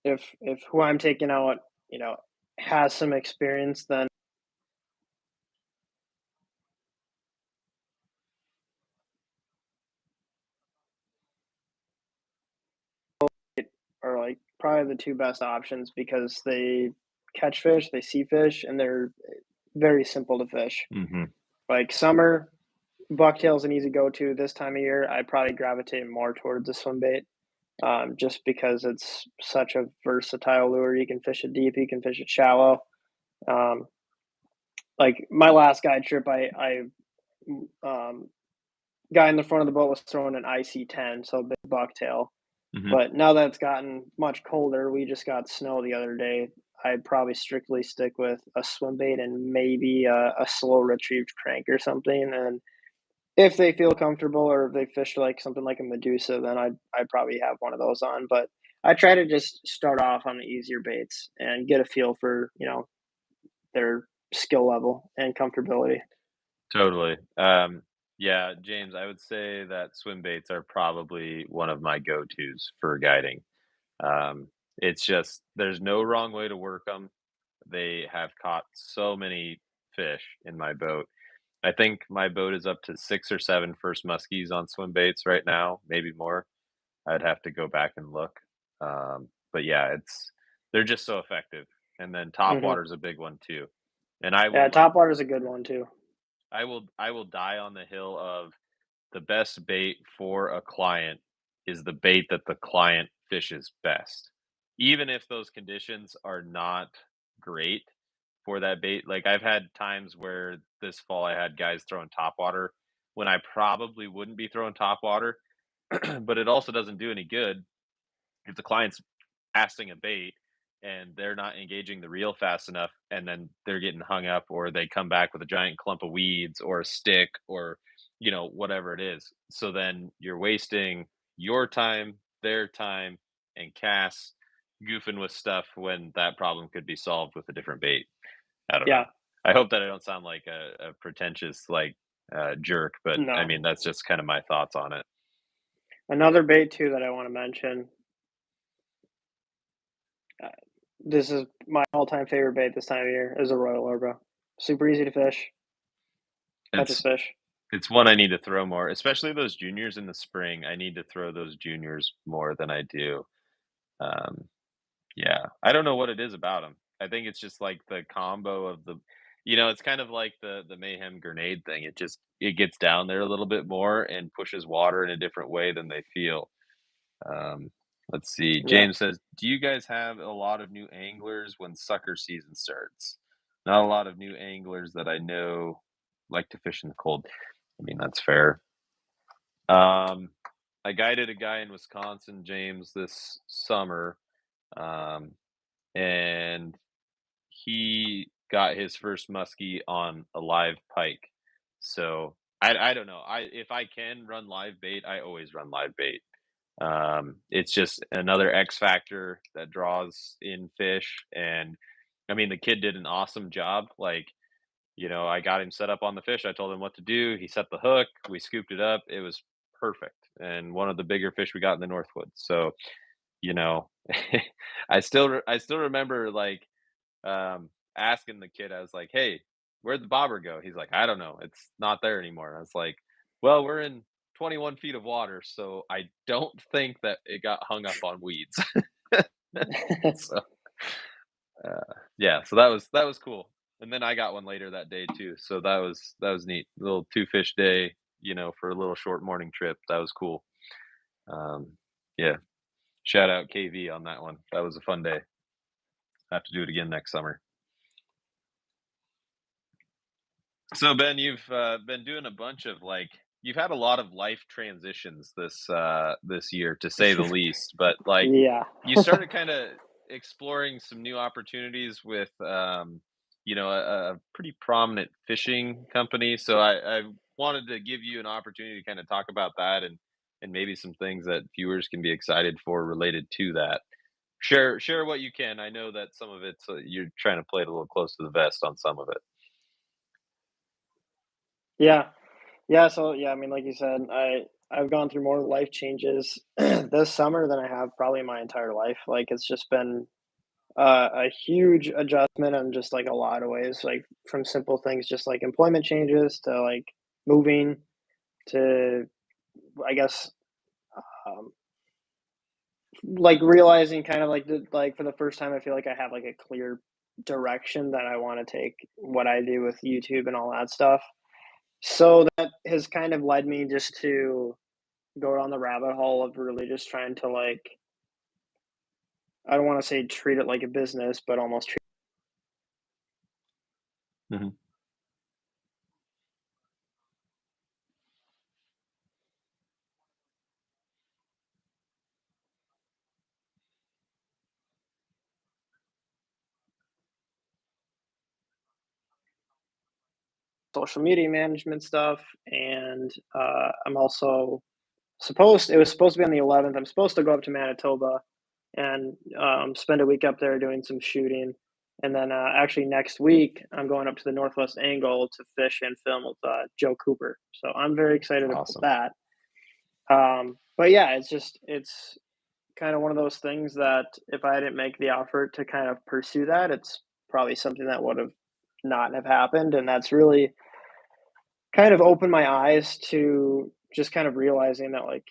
Speaker 2: if who I'm taking out, you know, has some experience, then are, like, probably the 2 best options because they catch fish, they see fish, and they're very simple to fish.
Speaker 1: Hmm.
Speaker 2: Like, summer, bucktail's an easy go-to. This time of year, I probably gravitate more towards a swim bait, just because it's such a versatile lure. You can fish it deep, you can fish it shallow. Um, like, my last guide trip, guy in the front of the boat was throwing an IC10, so a big bucktail.
Speaker 1: Hmm.
Speaker 2: But now that it's gotten much colder, we just got snow the other day. I'd probably strictly stick with a swim bait and maybe a slow retrieved crank or something. And if they feel comfortable or if they fish like something like a Medusa, then I'd probably have one of those on. But I try to just start off on the easier baits and get a feel for their skill level and comfortability.
Speaker 1: Totally. Yeah, James, I would say that swim baits are probably one of my go-tos for guiding. It's just there's no wrong way to work them. They have caught so many fish in my boat. I think my boat is up to 6 or 7 first muskies on swim baits right now, maybe more. I'd have to go back and look. But yeah, they're just so effective. And then top
Speaker 2: Hmm.
Speaker 1: water is a big one too. And I
Speaker 2: Yeah,
Speaker 1: will like
Speaker 2: top water is a good one too.
Speaker 1: I will die on the hill of the best bait for a client is the bait that the client fishes best. Even if those conditions are not great for that bait. Like I've had times where this fall I had guys throwing top water when I probably wouldn't be throwing top water, but it also doesn't do any good if the client's casting a bait and they're not engaging the reel fast enough and then they're getting hung up or they come back with a giant clump of weeds or a stick or whatever it is, so then you're wasting your time, their time, and cast goofing with stuff when that problem could be solved with a different bait. I don't know.
Speaker 2: Yeah,
Speaker 1: I hope that I don't sound like a pretentious jerk, but I
Speaker 2: no.
Speaker 1: mean that's just kind of my thoughts on it.
Speaker 2: Another bait too that I want to mention. Uh, this is my all-time favorite bait this time of year is a Royal Orba. Super easy to fish, catches
Speaker 1: it's
Speaker 2: fish.
Speaker 1: It's one I need to throw more, especially those juniors in the spring. I need to throw those juniors more than I do. Um, yeah, I don't know what it is about them. I think it's just like the combo of it's kind of like the mayhem grenade thing. It gets down there a little bit more and pushes water in a different way than they feel. Um, let's see.
Speaker 2: Yeah.
Speaker 1: James says, "Do you guys have a lot of new anglers when sucker season starts?" Not a lot of new anglers that I know like to fish in the cold. I mean, that's fair. Um, I guided a guy in Wisconsin, James, this summer, um, and he got his first muskie on a live pike. So I don't know. If I can run live bait, I always run live bait. It's just another X factor that draws in fish, and I mean the kid did an awesome job. I got him set up on the fish. I told him what to do. He set the hook. We scooped it up. It was perfect. And one of the bigger fish we got in the Northwoods. So, you know, I still remember asking the kid, I was like, "Hey, where'd the bobber go?" He's like, "I don't know. It's not there anymore." And I was like, "Well, we're in 21 feet of water, so I don't think that it got hung up on weeds." So, yeah, so that was cool. And then I got one later that day too, so that was neat. Little two fish day, for a little short morning trip. That was cool. Um, yeah, shout out KV on that one. That was a fun day. Have to do it again next summer. So Ben, you've been doing a bunch of you've had a lot of life transitions this year, to say the least. But
Speaker 2: Yeah.
Speaker 1: you started kind of exploring some new opportunities with a pretty prominent fishing company. So I wanted to give you an opportunity to kind of talk about that, and maybe some things that viewers can be excited for related to that. Share what you can. I know that some of it's you're trying to play it a little close to the vest on some of it.
Speaker 2: Yeah. Yeah, so yeah, I mean, like you said, I've gone through more life changes this summer than I have probably my entire life. Like it's just been a huge adjustment in just like a lot of ways, like from simple things, just like employment changes to like moving to, I guess, um, like realizing kind of like like for the first time, I feel like I have like a clear direction that I want to take what I do with YouTube and all that stuff. So that has kind of led me just to go down the rabbit hole of really just trying to like, I don't want to say treat it like a business, but almost treat
Speaker 1: Mhm.
Speaker 2: social media management stuff. And I'm also supposed, it was supposed to be on the 11th. I'm supposed to go up to Manitoba and spend a week up there doing some shooting. And then actually next week, I'm going up to the Northwest Angle to fish and film with Joe Cooper. So I'm very excited about
Speaker 1: Awesome.
Speaker 2: that. But yeah, it's kind of one of those things that if I didn't make the effort to kind of pursue that, it's probably something that would have not have happened. And that's really kind of opened my eyes to just kind of realizing that like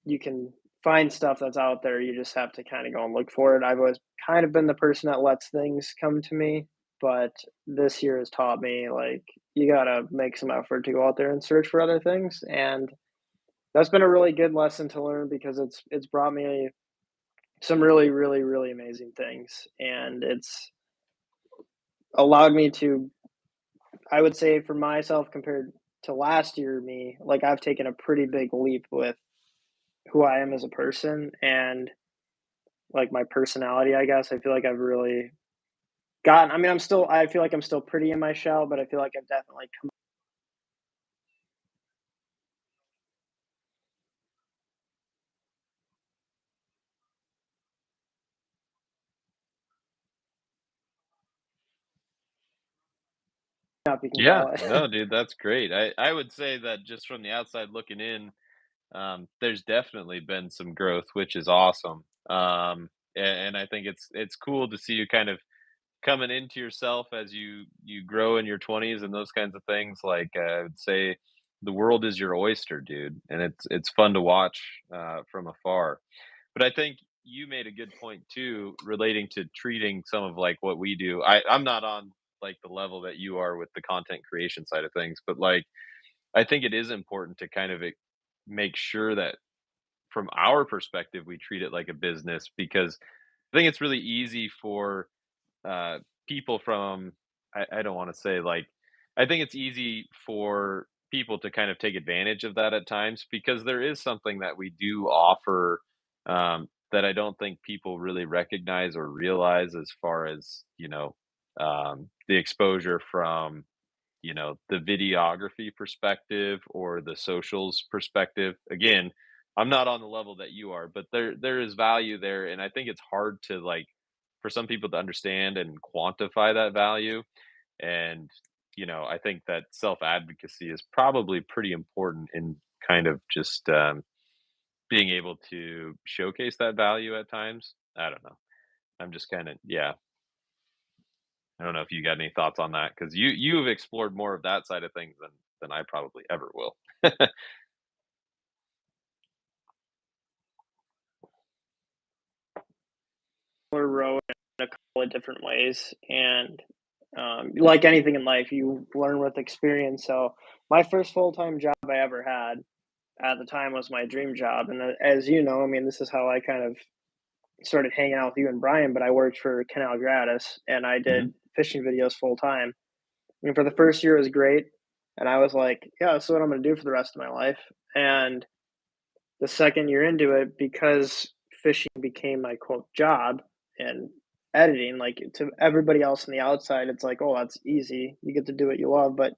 Speaker 2: you can find stuff that's out there. You just have to kind of go and look for it. I've always kind of been the person that lets things come to me, but this year has taught me like you gotta make some effort to go out there and search for other things. And that's been a really good lesson to learn because it's brought me some really, really, really amazing things. And it's allowed me to, I would say for myself compared to last year me, like I've taken a pretty big leap with who I am as a person and like my personality, I guess. I feel like I've really gotten, I mean, I feel like I'm still pretty in my shell, but I feel like I've definitely come up, you can
Speaker 1: Yeah,
Speaker 2: call it.
Speaker 1: no, dude, that's great. I would say that just from the outside looking in, there's definitely been some growth, which is awesome. And I think it's cool to see you kind of coming into yourself as you grow in your 20s and those kinds of things. I would say the world is your oyster, dude, and it's fun to watch from afar. But I think you made a good point too, relating to treating some of what we do. I'm not on the level that you are with the content creation side of things, but I think it is important to kind of make sure that from our perspective we treat it like a business, because I think it's really easy for uh, people from I don't want to say I think it's easy for people to kind of take advantage of that at times, because there is something that we do offer that I don't think people really recognize or realize, as far as the exposure from the videography perspective or the socials perspective. Again, I'm not on the level that you are, but there is value there, and I think it's hard to for some people to understand and quantify that value. And I think that self advocacy is probably pretty important in kind of just being able to showcase that value at times. I don't know. I'm just kind of, yeah, I don't know if you got any thoughts on that, because you've explored more of that side of things than I probably ever will.
Speaker 2: road in a couple of different ways, and like anything in life, you learn with experience. So my first full-time job I ever had at the time was my dream job, and as you know, I mean, this is how I kind of started hanging out with you and Brian. But I worked for Canal Gratis, and I
Speaker 1: Mhm.
Speaker 2: did fishing videos full time. And for the first year, it was great, and I was like, "Yeah, this is what I'm going to do for the rest of my life." And the second year into it, because fishing became my quote job and editing, like to everybody else on the outside, it's like, oh, that's easy. You get to do what you love. But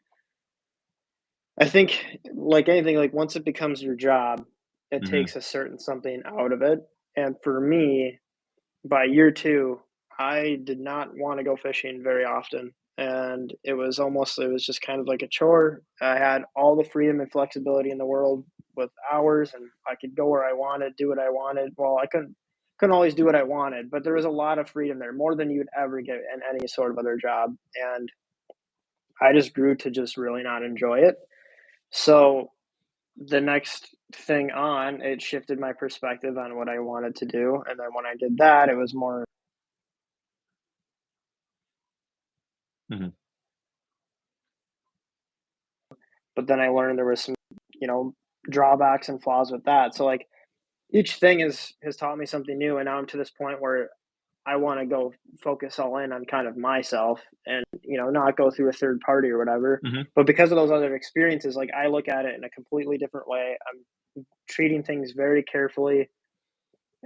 Speaker 2: I think, like anything, like once it becomes your job, it
Speaker 1: Mhm.
Speaker 2: takes a certain something out of it. And for me, by year two, I did not want to go fishing very often. And it was just kind of like a chore. I had all the freedom and flexibility in the world with hours, and I could go where I wanted, do what I wanted. Well, I couldn't always do what I wanted, but there was a lot of freedom there, more than you'd ever get in any sort of other job. And I just grew to just really not enjoy it. So the next thing on, it shifted my perspective on what I wanted to do. And then when I did that, it was more.
Speaker 1: Mhm.
Speaker 2: But then I learned there was some, you know, drawbacks and flaws with that. So like each thing has taught me something new, and now I'm to this point where I want to go focus all in on kind of myself, and not go through a third party or whatever.
Speaker 1: Mhm.
Speaker 2: But because of those other experiences, like I look at it in a completely different way. I'm treating things very carefully,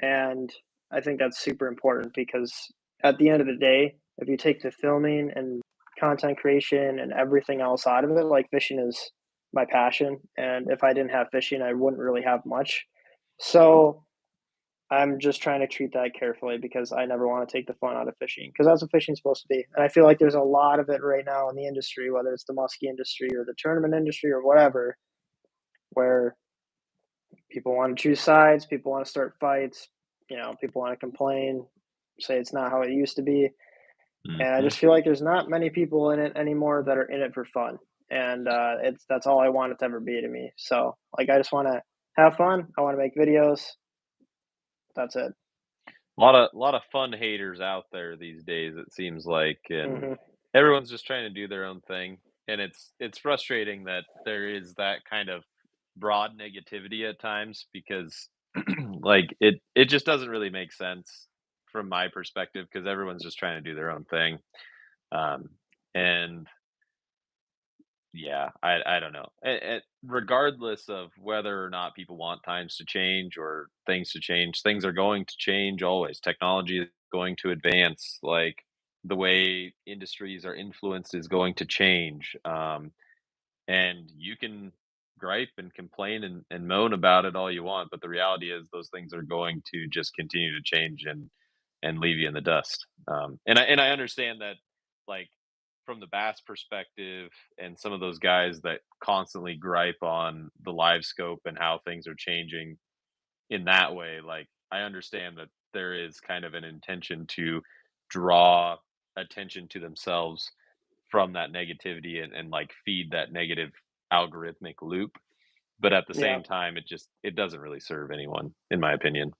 Speaker 2: and I think that's super important because at the end of the day, if you take the filming and content creation and everything else out of it, like fishing is my passion. And if I didn't have fishing, I wouldn't really have much. So I'm just trying to treat that carefully because I never want to take the fun out of fishing because that's what fishing's supposed to be. And I feel like there's a lot of it right now in the industry, whether it's the muskie industry or the tournament industry or whatever, where people want to choose sides, people want to start fights, people want to complain, say it's not how it used to be. And I
Speaker 1: Mhm.
Speaker 2: just feel like there's not many people in it anymore that are in it for fun. And it's that's all I want it to ever be to me. So like I just want to have fun. I want to make videos. That's it.
Speaker 1: Lot of fun haters out there these days, it seems like, and
Speaker 2: Hmm.
Speaker 1: everyone's just trying to do their own thing, and it's frustrating that there is that kind of broad negativity at times because, like, it just doesn't really make sense from my perspective because everyone's just trying to do their own thing, um, and yeah, I don't know. Regardless of whether or not people want times to change or things to change, things are going to change always. Technology is going to advance. Like the way industries are influenced is going to change. And you can gripe and complain and moan about it all you want, but the reality is those things are going to just continue to change and leave you in the dust. And I understand that, like from the bass perspective, and some of those guys that constantly gripe on the live scope and how things are changing in that way. Like I understand that there is kind of an intention to draw attention to themselves from that negativity and like feed that negative algorithmic loop, but at the
Speaker 2: Yeah.
Speaker 1: same time it doesn't really serve anyone in my opinion.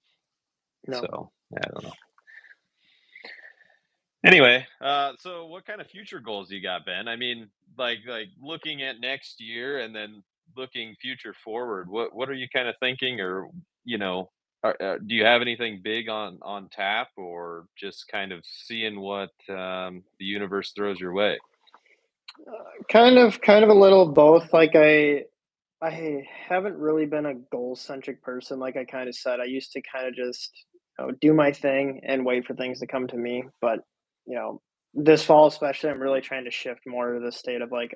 Speaker 2: No.
Speaker 1: So yeah, I don't know. Anyway, so what kind of future goals you got, Ben? I mean, like looking at next year and then looking future forward, what are you kind of thinking, or you know, do you have anything big on tap, or just kind of seeing what the universe throws your way?
Speaker 2: Kind of a little both. Like I haven't really been a goal centric person. Like I kind of said, I used to kind of just do my thing and wait for things to come to me. But you know, this fall especially, I'm really trying to shift more to the state of like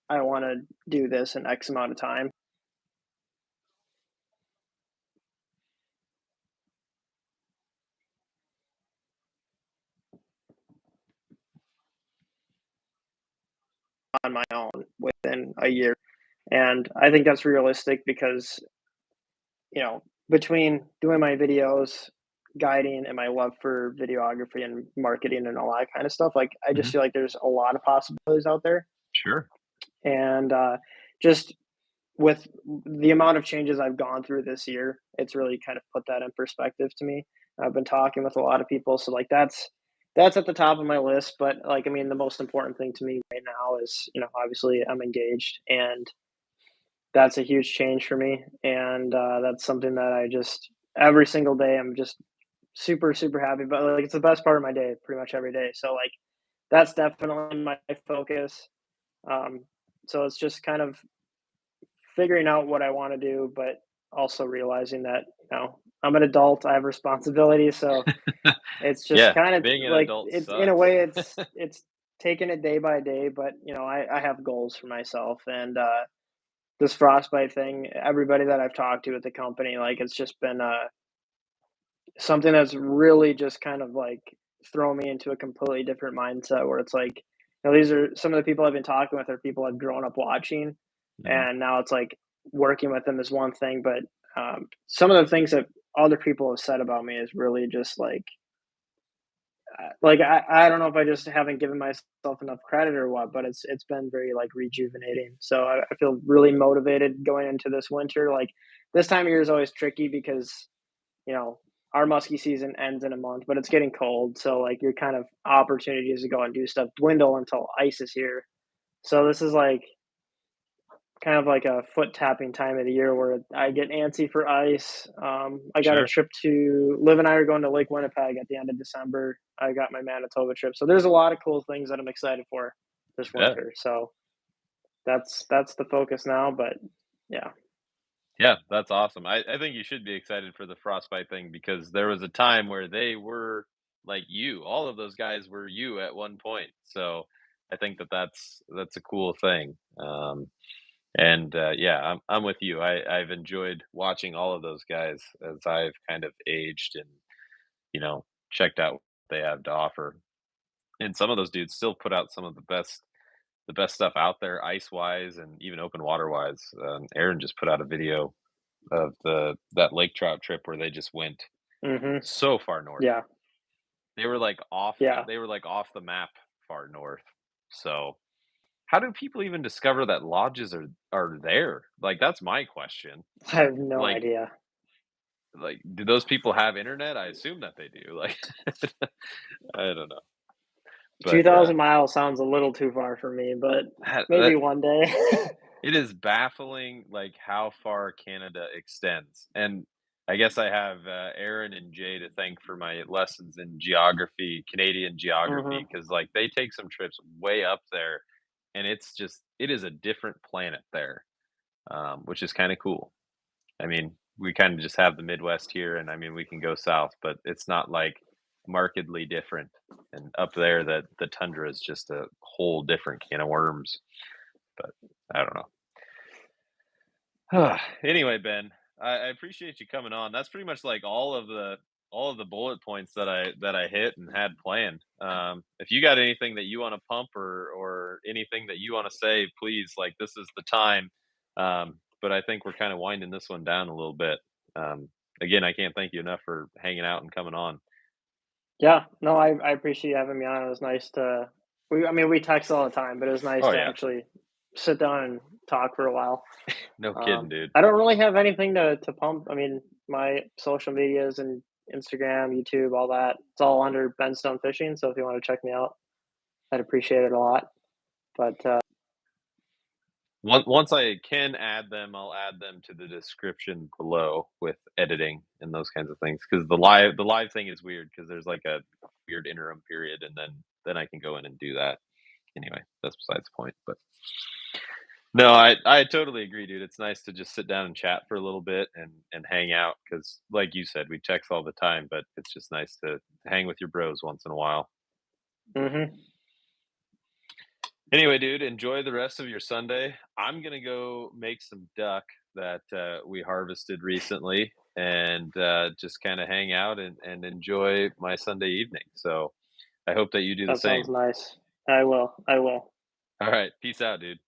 Speaker 2: I want to do this in X amount of time on my own within a year. And I think that's realistic because, between doing my videos, guiding, and my love for videography and marketing and all that kind of stuff, like I just
Speaker 1: Hmm.
Speaker 2: feel like there's a lot of possibilities out there.
Speaker 1: Sure.
Speaker 2: And just with the amount of changes I've gone through this year, it's really kind of put that in perspective to me. I've been talking with a lot of people, so like that's at the top of my list. But like, I mean, the most important thing to me right now is, obviously I'm engaged, and that's a huge change for me, and that's something that I just every single day I'm just super super happy about. Like, it's the best part of my day, pretty much every day. So like, that's definitely my focus. Um, so it's just kind of figuring out what I want to do, but also realizing that I'm an adult, I have responsibilities, so it's just
Speaker 1: Yeah,
Speaker 2: kind of
Speaker 1: being an
Speaker 2: like
Speaker 1: adult
Speaker 2: it's in a
Speaker 1: sucks.
Speaker 2: way it's taking it day by day, but I have goals for myself, and this frostbite thing, everybody that I've talked to at the company, like it's just been something that's really just kind of like thrown me into a completely different mindset where it's like, these are some of the people I've been talking with are people I've grown up watching,
Speaker 1: Mhm.
Speaker 2: and now it's like working with them is one thing, but some of the things that other people have said about me is really just like I don't know if I just haven't given myself enough credit or what, but it's been very like rejuvenating. So I feel really motivated going into this winter. Like, this time of year is always tricky because you know our muskie season ends in a month, but it's getting cold, so like your kind of opportunities to go and do stuff dwindle until ice is here. So this is like kind of like a foot tapping time of the year where I get antsy for ice. I got a
Speaker 1: Sure.
Speaker 2: trip to Liv and I are going to Lake Winnipeg at the end of December. I got my Manitoba trip, so there's a lot of cool things that I'm excited for this
Speaker 1: Yeah.
Speaker 2: winter. So that's the focus now. But yeah.
Speaker 1: Yeah, that's awesome. I think you should be excited for the frostbite thing because there was a time where they were like you. All of those guys were you at one point. So I think that that's a cool thing. And yeah, I'm with you. I've enjoyed watching all of those guys as I've kind of aged and you know checked out what they have to offer. And some of those dudes still put out some of the best stuff out there, ice wise and even open water wise. Aaron just put out a video of that lake trout trip where they just went
Speaker 2: Hmm.
Speaker 1: so far north.
Speaker 2: Yeah. Yeah.
Speaker 1: They were like off the map far north. So how do people even discover that lodges are there? Like that's my question.
Speaker 2: I have no
Speaker 1: Like
Speaker 2: idea.
Speaker 1: do those people have internet? I assume that they do. Like I don't know. But
Speaker 2: 2,000 miles sounds a little too far for me, but maybe
Speaker 1: that
Speaker 2: one day.
Speaker 1: it is baffling, like, how far Canada extends, and I guess I have, Aaron and Jay to thank for my lessons in geography, Canadian
Speaker 2: Hmm.
Speaker 1: geography, because like, they take some trips way up there, and it is a different planet there, which is kinda cool. I mean, we kinda just have the Midwest here, and, I mean, we can go south, but it's not, like, markedly different, and up there, the tundra is just a whole different can of worms, but I don't know. Anyway, Ben, I appreciate you coming on. That's pretty much like all of the bullet points that I hit and had planned. If you got anything that you want to pump or anything that you want to say, please, like this is the time. But I think we're kind of winding this one down a little bit. Um, again, I can't thank you enough for hanging out and coming on.
Speaker 2: Yeah, no, I appreciate you having me on. It was nice to I mean, we text all the time, but it was nice
Speaker 1: Oh
Speaker 2: to
Speaker 1: yeah,
Speaker 2: actually sit down and talk for a while.
Speaker 1: no kidding, dude.
Speaker 2: I don't really have anything to pump. I mean, my social medias and Instagram, YouTube, all that, it's all under Ben Stone Fishing. So if you want to check me out, I'd appreciate it a lot. But
Speaker 1: Once I can add them, I'll add them to the description below with editing and those kinds of things. Because the live thing is weird because there's like a weird interim period, and then I can go in and do that. Anyway, that's besides the point. But no, I totally agree, dude. It's nice to just sit down and chat for a little bit and hang out because, like you said, we text all the time, but it's just nice to hang with your bros once in a while.
Speaker 2: hmm.
Speaker 1: Anyway, dude, enjoy the rest of your Sunday. I'm gonna go make some duck that we harvested recently, and just kind of hang out and enjoy my Sunday evening. So I hope that you do the
Speaker 2: That sounds
Speaker 1: same.
Speaker 2: nice. I will. I will.
Speaker 1: All right, peace out, dude.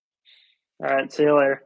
Speaker 2: All right. See you later.